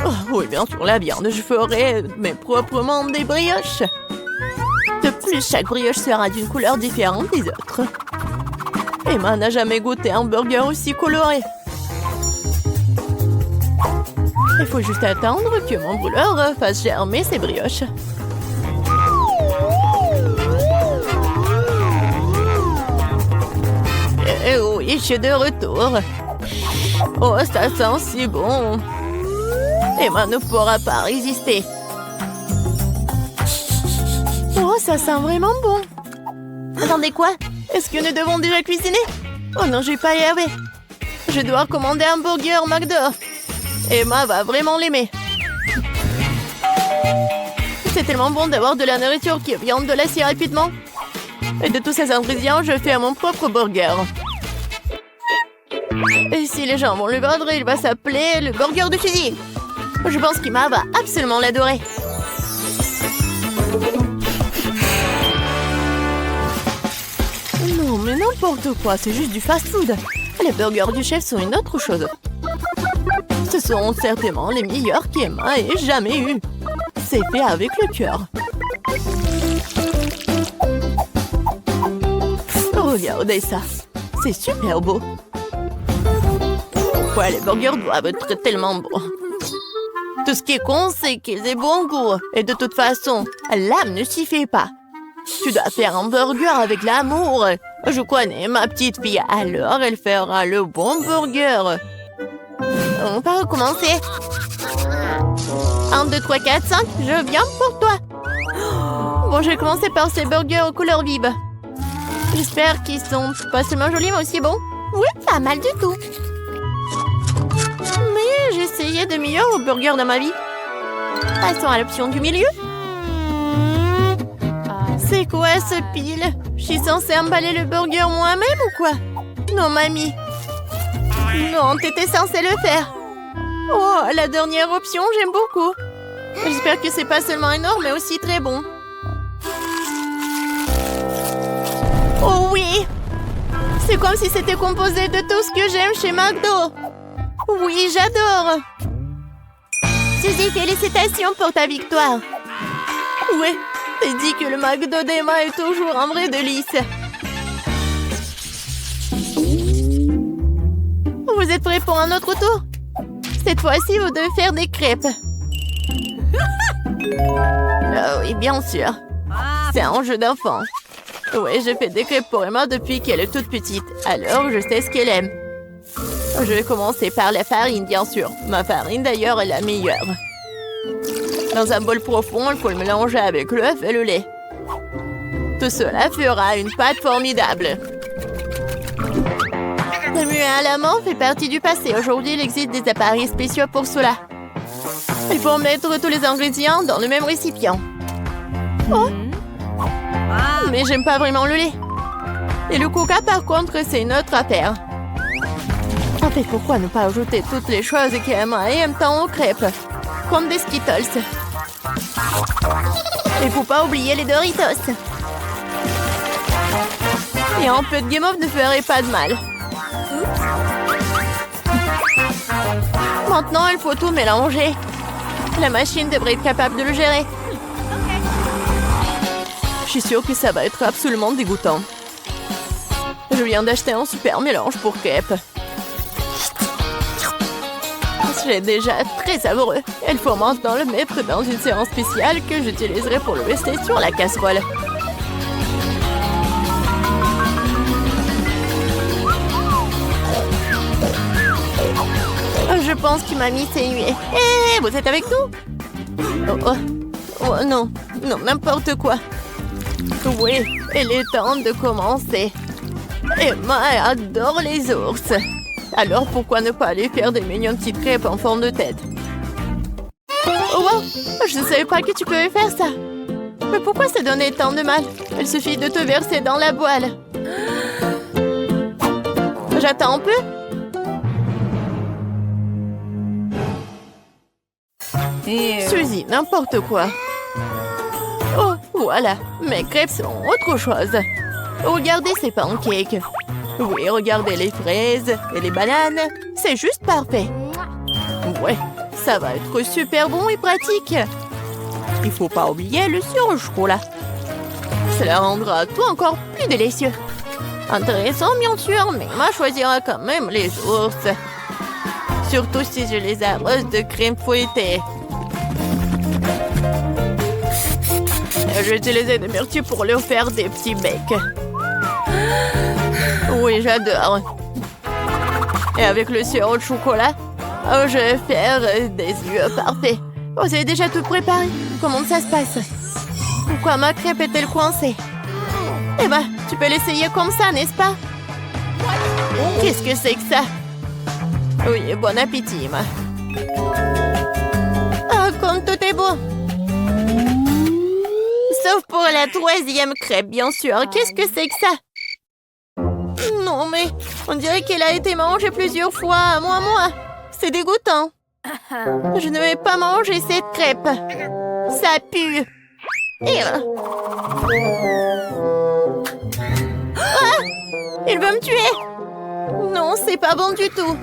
B: Oh, oui, bien sûr, la viande. Je ferai mes propres mains des brioches. De plus, chaque brioche sera d'une couleur différente des autres. Emma n'a jamais goûté un burger aussi coloré. Il faut juste attendre que mon brûleur fasse germer ses brioches. Et oui, je suis de retour. Oh, ça sent si bon. Emma ne pourra pas résister. Oh, ça sent vraiment bon.
A: Attendez, quoi?
B: Est-ce que nous devons déjà cuisiner? Oh non, je vais pas y arriver. Je dois commander un burger McDo. Emma va vraiment l'aimer. C'est tellement bon d'avoir de la nourriture qui vient de là si rapidement. Et de tous ces ingrédients, je fais mon propre burger. Et si les gens vont le vendre, il va s'appeler le burger de Suzy. Je pense qu'Emma va absolument l'adorer. Non, mais n'importe quoi, c'est juste du fast-food. Les burgers du chef sont une autre chose. Ce sont certainement les meilleurs qu'Emma ait jamais eu. C'est fait avec le cœur. Regardez ça. C'est super beau. Ouais, les burgers doivent être tellement bons. Tout ce qui est con, c'est qu'ils aient bon goût. Et de toute façon, l'âme ne s'y fait pas. Tu dois faire un burger avec l'amour. Je connais ma petite fille, alors elle fera le bon burger.
A: On va recommencer. 1, 2, 3, 4, 5, je viens pour toi.
B: Bon, je vais commencer par ces burgers aux couleurs vives. J'espère qu'ils sont pas seulement jolis, mais aussi bons.
A: Oui, pas mal du tout.
B: Mais j'ai essayé de meilleurs burgers dans ma vie. Passons à l'option du milieu. C'est quoi ce pile? Je suis censée emballer le burger moi-même ou quoi? Non, mamie. Non, t'étais censée le faire. Oh, la dernière option, j'aime beaucoup. J'espère que c'est pas seulement énorme, mais aussi très bon. Oh oui! C'est comme si c'était composé de tout ce que j'aime chez McDo. Oui, j'adore.
A: Suzy, félicitations pour ta victoire.
B: Ouais, t'as dit que le McDo d'Emma est toujours un vrai délice. Vous êtes prêts pour un autre tour? Cette fois-ci, vous devez faire des crêpes. Oh oui, bien sûr. C'est un jeu d'enfant. Oui, je fais des crêpes pour Emma depuis qu'elle est toute petite. Alors, je sais ce qu'elle aime. Je vais commencer par la farine, bien sûr. Ma farine, d'ailleurs, est la meilleure. Dans un bol profond, il faut le mélanger avec l'œuf et le lait. Tout cela fera une pâte formidable. Remuer à la main fait partie du passé. Aujourd'hui, il existe des appareils spéciaux pour cela. Il faut mettre tous les ingrédients dans le même récipient. Oh! Mais j'aime pas vraiment le lait. Et le coca, par contre, c'est une autre affaire. En fait, pourquoi ne pas ajouter toutes les choses qu'Emma aime tant aux crêpes? Comme des Skittles. Et faut pas oublier les Doritos. Et un peu de Game of ne ferait pas de mal. Maintenant, il faut tout mélanger. La machine devrait être capable de le gérer. Je suis sûre que ça va être absolument dégoûtant. Je viens d'acheter un super mélange pour crêpes. C'est déjà très savoureux. Il faut maintenant le mettre dans une séance spéciale que j'utiliserai pour le rester sur la casserole. Je pense que mamie s'est nuée. Hé, vous êtes avec nous? Oh non, non, n'importe quoi. Oui, il est temps de commencer. Emma adore les ours. Alors pourquoi ne pas aller faire des mignonnes petites crêpes en forme de tête? Oh wow, je ne savais pas que tu pouvais faire ça. Mais pourquoi ça donnait tant de mal? Il suffit de te verser dans la poêle. J'attends un peu. Suzy, n'importe quoi. Oh, voilà, mes crêpes sont autre chose. Regardez ces pancakes. Oui, regardez les fraises et les bananes. C'est juste parfait. Ouais, ça va être super bon et pratique. Il faut pas oublier le sirop au chocolat. Cela rendra tout encore plus délicieux. Intéressant, bien sûr, mais Emma choisira quand même les ours. Surtout si je les arrose de crème fouettée. J'ai utilisé des myrtilles pour leur faire des petits becs. Oui, j'adore. Et avec le sirop de chocolat, je vais faire des yeux parfaits. Oh, vous avez déjà tout préparé? Comment ça se passe? Pourquoi ma crêpe est-elle coincée? Eh ben, tu peux l'essayer comme ça, n'est-ce pas? Qu'est-ce que c'est que ça? Oui, bon appétit, Emma. Ah, comme tout est beau. Sauf pour la troisième crêpe, bien sûr. Qu'est-ce que c'est que ça? Non, mais on dirait qu'elle a été mangée plusieurs fois. Moi. C'est dégoûtant. Je ne vais pas manger cette crêpe. Ça pue. Ah! Il veut me tuer. Non, c'est pas bon du tout.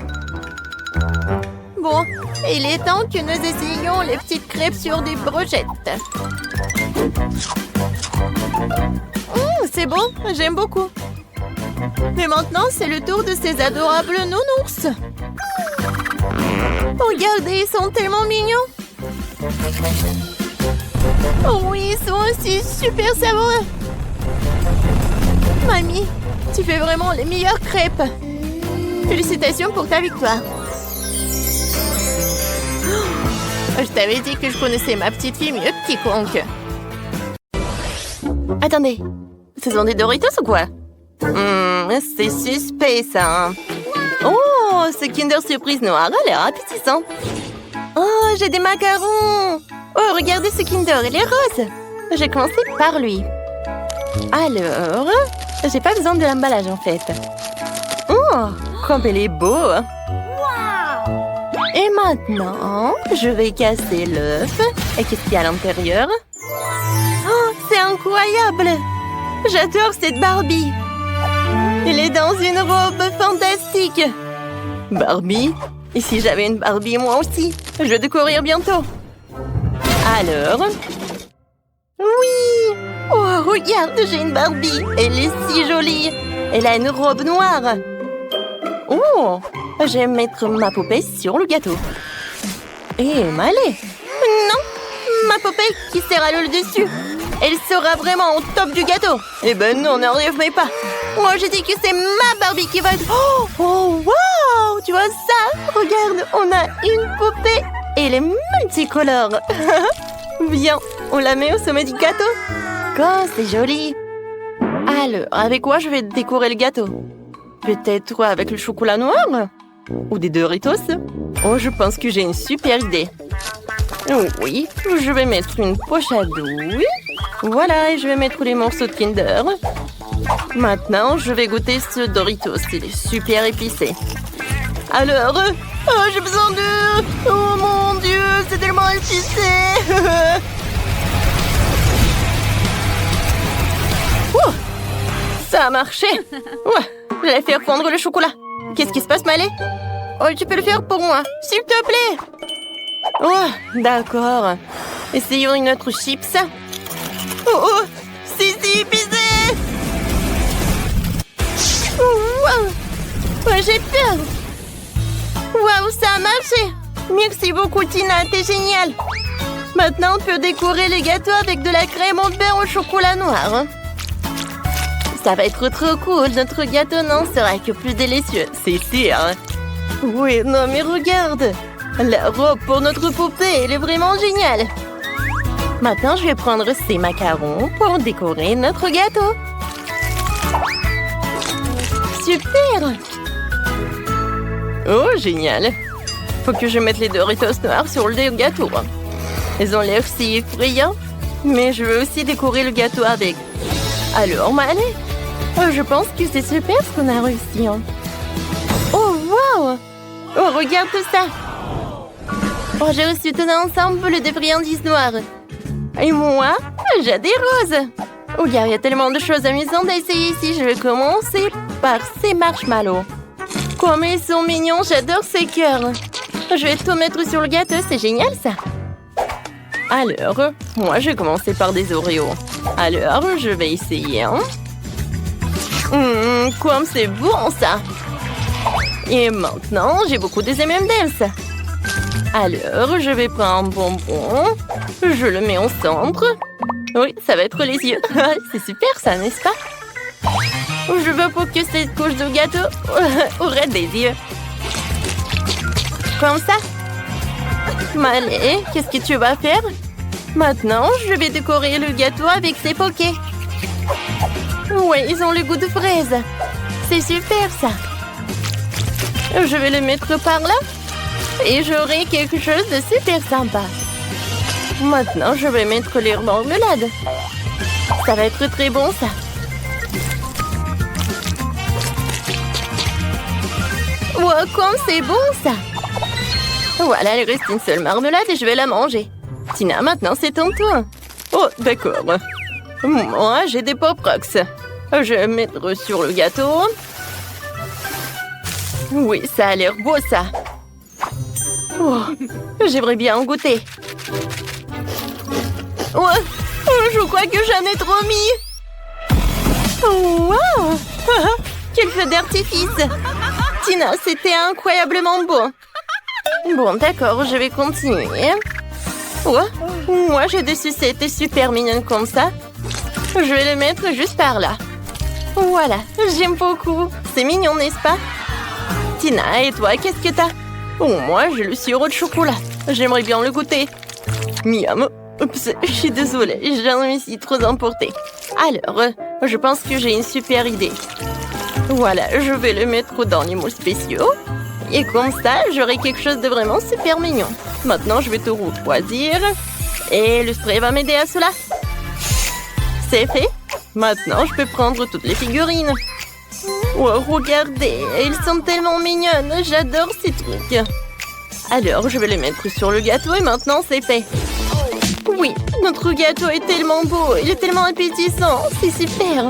B: Bon, il est temps que nous essayions les petites crêpes sur des brochettes. C'est bon, j'aime beaucoup. Mais maintenant, c'est le tour de ces adorables nounours. Regardez, ils sont tellement mignons. Oh oui, ils sont aussi super savoureux. Mamie, tu fais vraiment les meilleures crêpes. Félicitations pour ta victoire. Je t'avais dit que je connaissais ma petite fille mieux que quiconque. Attendez, ce sont des Doritos ou quoi? C'est suspect ça. Oh, ce Kinder Surprise noir a l'air appétissant. Oh, j'ai des macarons. Oh, regardez ce Kinder, il est rose. J'ai commencé par lui. Alors, j'ai pas besoin de l'emballage en fait. Oh, comme il est beau. Et maintenant, je vais casser l'œuf. Et qu'est-ce qu'il y a à l'intérieur? Oh, c'est incroyable! J'adore cette Barbie. Elle est dans une robe fantastique. Barbie? Et si j'avais une Barbie moi aussi? Je vais découvrir bientôt. Alors? Oui! Oh, regarde, j'ai une Barbie. Elle est si jolie. Elle a une robe noire. Oh! Je vais mettre ma poupée sur le gâteau. Et m'aller. Non! Ma poupée qui sera le dessus. Elle sera vraiment au top du gâteau. Eh ben non, n'arrive mais pas. Moi, j'ai dit que c'est ma Barbie qui va être... Oh, wow! Tu vois ça? Regarde, on a une poupée. Et elle est multicolore. Viens, on la met au sommet du gâteau. Oh, c'est joli. Alors, avec quoi je vais décorer le gâteau? Peut-être avec le chocolat noir? Ou des Doritos? Oh, je pense que j'ai une super idée. Oui, je vais mettre une poche à douille. Voilà, et je vais mettre les morceaux de Kinder. Maintenant, je vais goûter ce Doritos. Il est super épicé. Alors, oh, j'ai besoin de... Oh mon Dieu, c'est tellement épicé. Ça a marché. Ouais, je vais faire fondre le chocolat. Qu'est-ce qui se passe, Malé? Oh, tu peux le faire pour moi, s'il te plaît. Oh, d'accord. Essayons une autre chips. Oh, c'est si épicé. Wow. Oh, j'ai peur. Waouh, ça a marché. Merci beaucoup, Tina, t'es géniale. Maintenant, on peut décorer les gâteaux avec de la crème au beurre au chocolat noir. Ça va être trop cool. Notre gâteau n'en sera que plus délicieux, c'est sûr. Oui, non, mais regarde. La robe pour notre poupée, elle est vraiment géniale. Maintenant, je vais prendre ces macarons pour décorer notre gâteau. Super! Oh, génial! Faut que je mette les Doritos noirs sur le gâteau. Ils ont l'air si effrayants, mais je veux aussi décorer le gâteau avec. Alors, allez! Oh, je pense que c'est super ce qu'on a réussi. Oh, wow! Oh, regarde tout ça! Oh, j'ai reçu tout ensemble de friandises noires. Et moi, j'ai des roses. Oh, il y a tellement de choses amusantes à essayer ici. Je vais commencer par ces marshmallows. Comme ils sont mignons, j'adore ces cœurs. Je vais tout mettre sur le gâteau, c'est génial ça. Alors, moi je vais commencer par des Oreos. Alors, je vais essayer. Comme c'est bon ça. Et maintenant, j'ai beaucoup de M&M's. Alors, je vais prendre un bonbon. Je le mets au centre. Oui, ça va être les yeux. C'est super ça, n'est-ce pas? Je veux pour que cette couche de gâteau aurait des yeux. Comme ça. Allez, qu'est-ce que tu vas faire? Maintenant, je vais décorer le gâteau avec ces pokés. Oui, ils ont le goût de fraise. C'est super ça. Je vais le mettre par là. Et j'aurai quelque chose de super sympa. Maintenant, je vais mettre les marmelades. Ça va être très bon, ça. Wow, comme c'est bon, ça. Voilà, il reste une seule marmelade et je vais la manger. Tina, maintenant, c'est ton tour. Oh, d'accord. Moi, j'ai des Pop Rocks. Je vais mettre sur le gâteau. Oui, ça a l'air beau, ça. Oh, j'aimerais bien en goûter. Oh, je crois que j'en ai trop mis. Oh, wow! Quel feu d'artifice! Tina, c'était incroyablement beau. Bon, d'accord, je vais continuer. Oh, moi, j'ai des sucettes super mignonnes comme ça. Je vais les mettre juste par là. Voilà, j'aime beaucoup. C'est mignon, n'est-ce pas? Tina, et toi, qu'est-ce que t'as? Oh, moi, j'ai le sirop de chocolat. J'aimerais bien le goûter. Miam. Oups, je suis désolée, j'en me suis trop emportée. Alors, je pense que j'ai une super idée. Voilà, je vais le mettre dans les moules spéciaux. Et comme ça, j'aurai quelque chose de vraiment super mignon. Maintenant, je vais tout refroidir. Et le spray va m'aider à cela. C'est fait. Maintenant, je peux prendre toutes les figurines. Wow, regardez, elles sont tellement mignonnes. J'adore ces trucs. Alors, je vais les mettre sur le gâteau et maintenant, c'est fait. Oui, notre gâteau est tellement beau. Il est tellement appétissant. C'est super.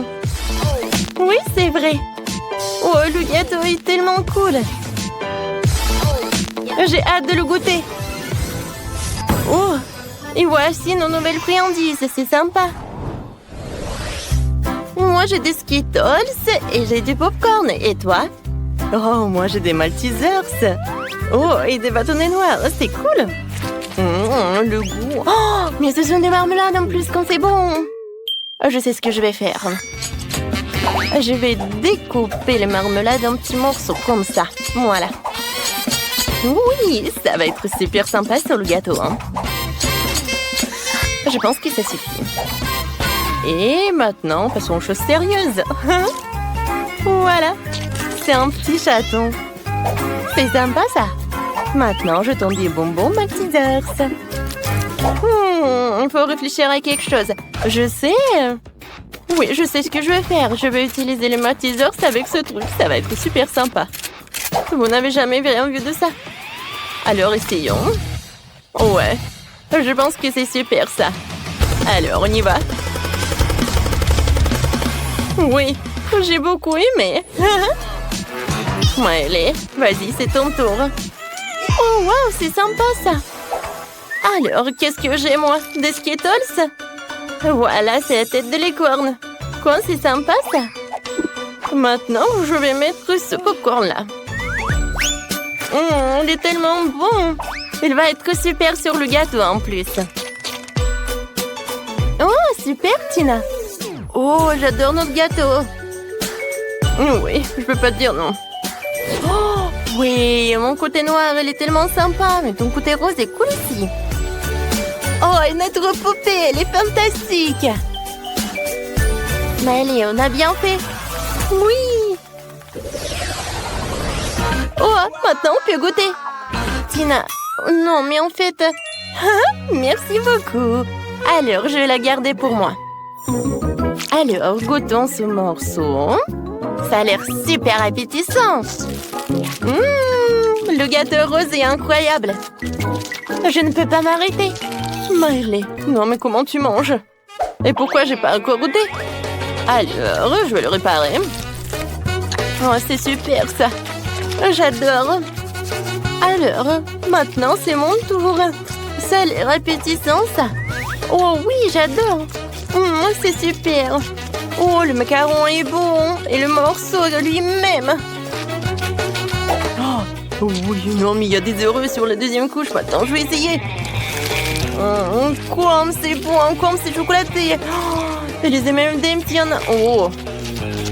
B: Oui, c'est vrai. Oh, le gâteau est tellement cool. J'ai hâte de le goûter. Oh, et voici nos nouvelles friandises. C'est sympa. Moi, j'ai des Skittles et j'ai du popcorn. Et toi? Oh, moi, j'ai des Maltesers. Oh, et des bâtonnets noirs. C'est cool. Le goût. Oh, mais ce sont des marmelades en plus quand c'est bon. Je sais ce que je vais faire. Je vais découper les marmelades en petits morceaux comme ça. Voilà. Oui, ça va être super sympa sur le gâteau. Hein. Je pense que ça suffit. Et maintenant, passons aux choses sérieuses. Voilà. C'est un petit chaton. C'est sympa ça. Maintenant, je tends des bonbons Maltesers. Il faut réfléchir à quelque chose. Je sais. Oui, je sais ce que je vais faire. Je vais utiliser les Maltesers avec ce truc. Ça va être super sympa. Vous n'avez jamais rien vu de ça? Alors, essayons. Ouais. Je pense que c'est super ça. Alors, on y va. Oui, j'ai beaucoup aimé. Allez, vas-y, c'est ton tour. Oh, wow, c'est sympa, ça. Alors, qu'est-ce que j'ai, moi? Des Skittles? Voilà, c'est la tête de licorne. Quoi, c'est sympa, ça? Maintenant, je vais mettre ce popcorn-là. Il est tellement bon. Il va être super sur le gâteau en plus. Oh, super, Tina. Oh, j'adore notre gâteau. Oui, je peux pas te dire non. Oh, oui, mon côté noir, il est tellement sympa, mais ton côté rose est cool aussi. Oh, et notre poupée, elle est fantastique. Mais allez, on a bien fait. Oui. Oh, maintenant on peut goûter. Tina, non, mais en fait... Merci beaucoup. Alors, je vais la garder pour moi. Alors, goûtons ce morceau. Ça a l'air super appétissant. Le gâteau rose est incroyable. Je ne peux pas m'arrêter. Miley, non mais comment tu manges? Et pourquoi j'ai pas encore goûté? Alors, je vais le réparer. Oh, c'est super ça. J'adore. Alors, maintenant c'est mon tour. Ça a l'air appétissant ça. Oh oui, j'adore. C'est super. Oh, le macaron est bon. Et le morceau de lui-même. Oh oui, non, mais il y a des heureux sur la deuxième couche. Maintenant, je vais essayer. Comme c'est bon, comme c'est chocolaté. Et les M&M's, il y en a. Oh,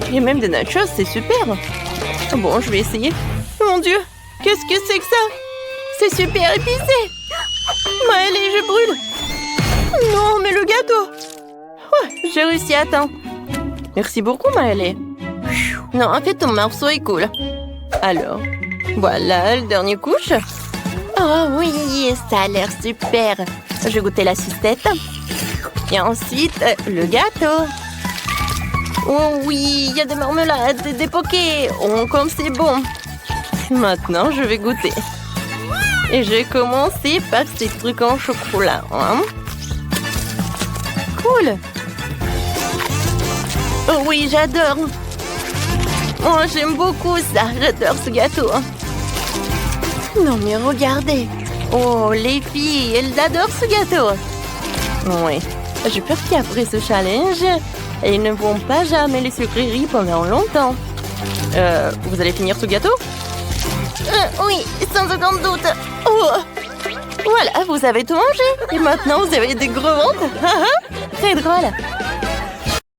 B: il y a même des nachos, c'est super. Bon, je vais essayer. Mon Dieu, qu'est-ce que c'est que ça? C'est super épicé. Mais allez, je brûle. Non, mais le gâteau. Ouais, j'ai réussi à temps. Merci beaucoup, Maëlée. Non, en fait, ton morceau est cool. Alors, voilà, le dernier couche. Oh oui, ça a l'air super. Je vais goûter la sucette. Et ensuite, le gâteau. Oh oui, il y a des marmelades, des pokés. Oh, comme c'est bon. Maintenant, je vais goûter. Et je vais commencer par ces trucs en chocolat. Hein? Cool. Oh oui, j'adore. Oh, j'aime beaucoup ça. J'adore ce gâteau. Non, mais regardez. Oh, les filles, elles adorent ce gâteau. Oui. J'ai peur qu'après ce challenge, elles ne vont pas jamais les sucreries pendant longtemps. Vous allez finir ce gâteau? Oui, sans aucun doute. Oh. Voilà, vous avez tout mangé. Et maintenant, vous avez des gros ventres. Très drôle.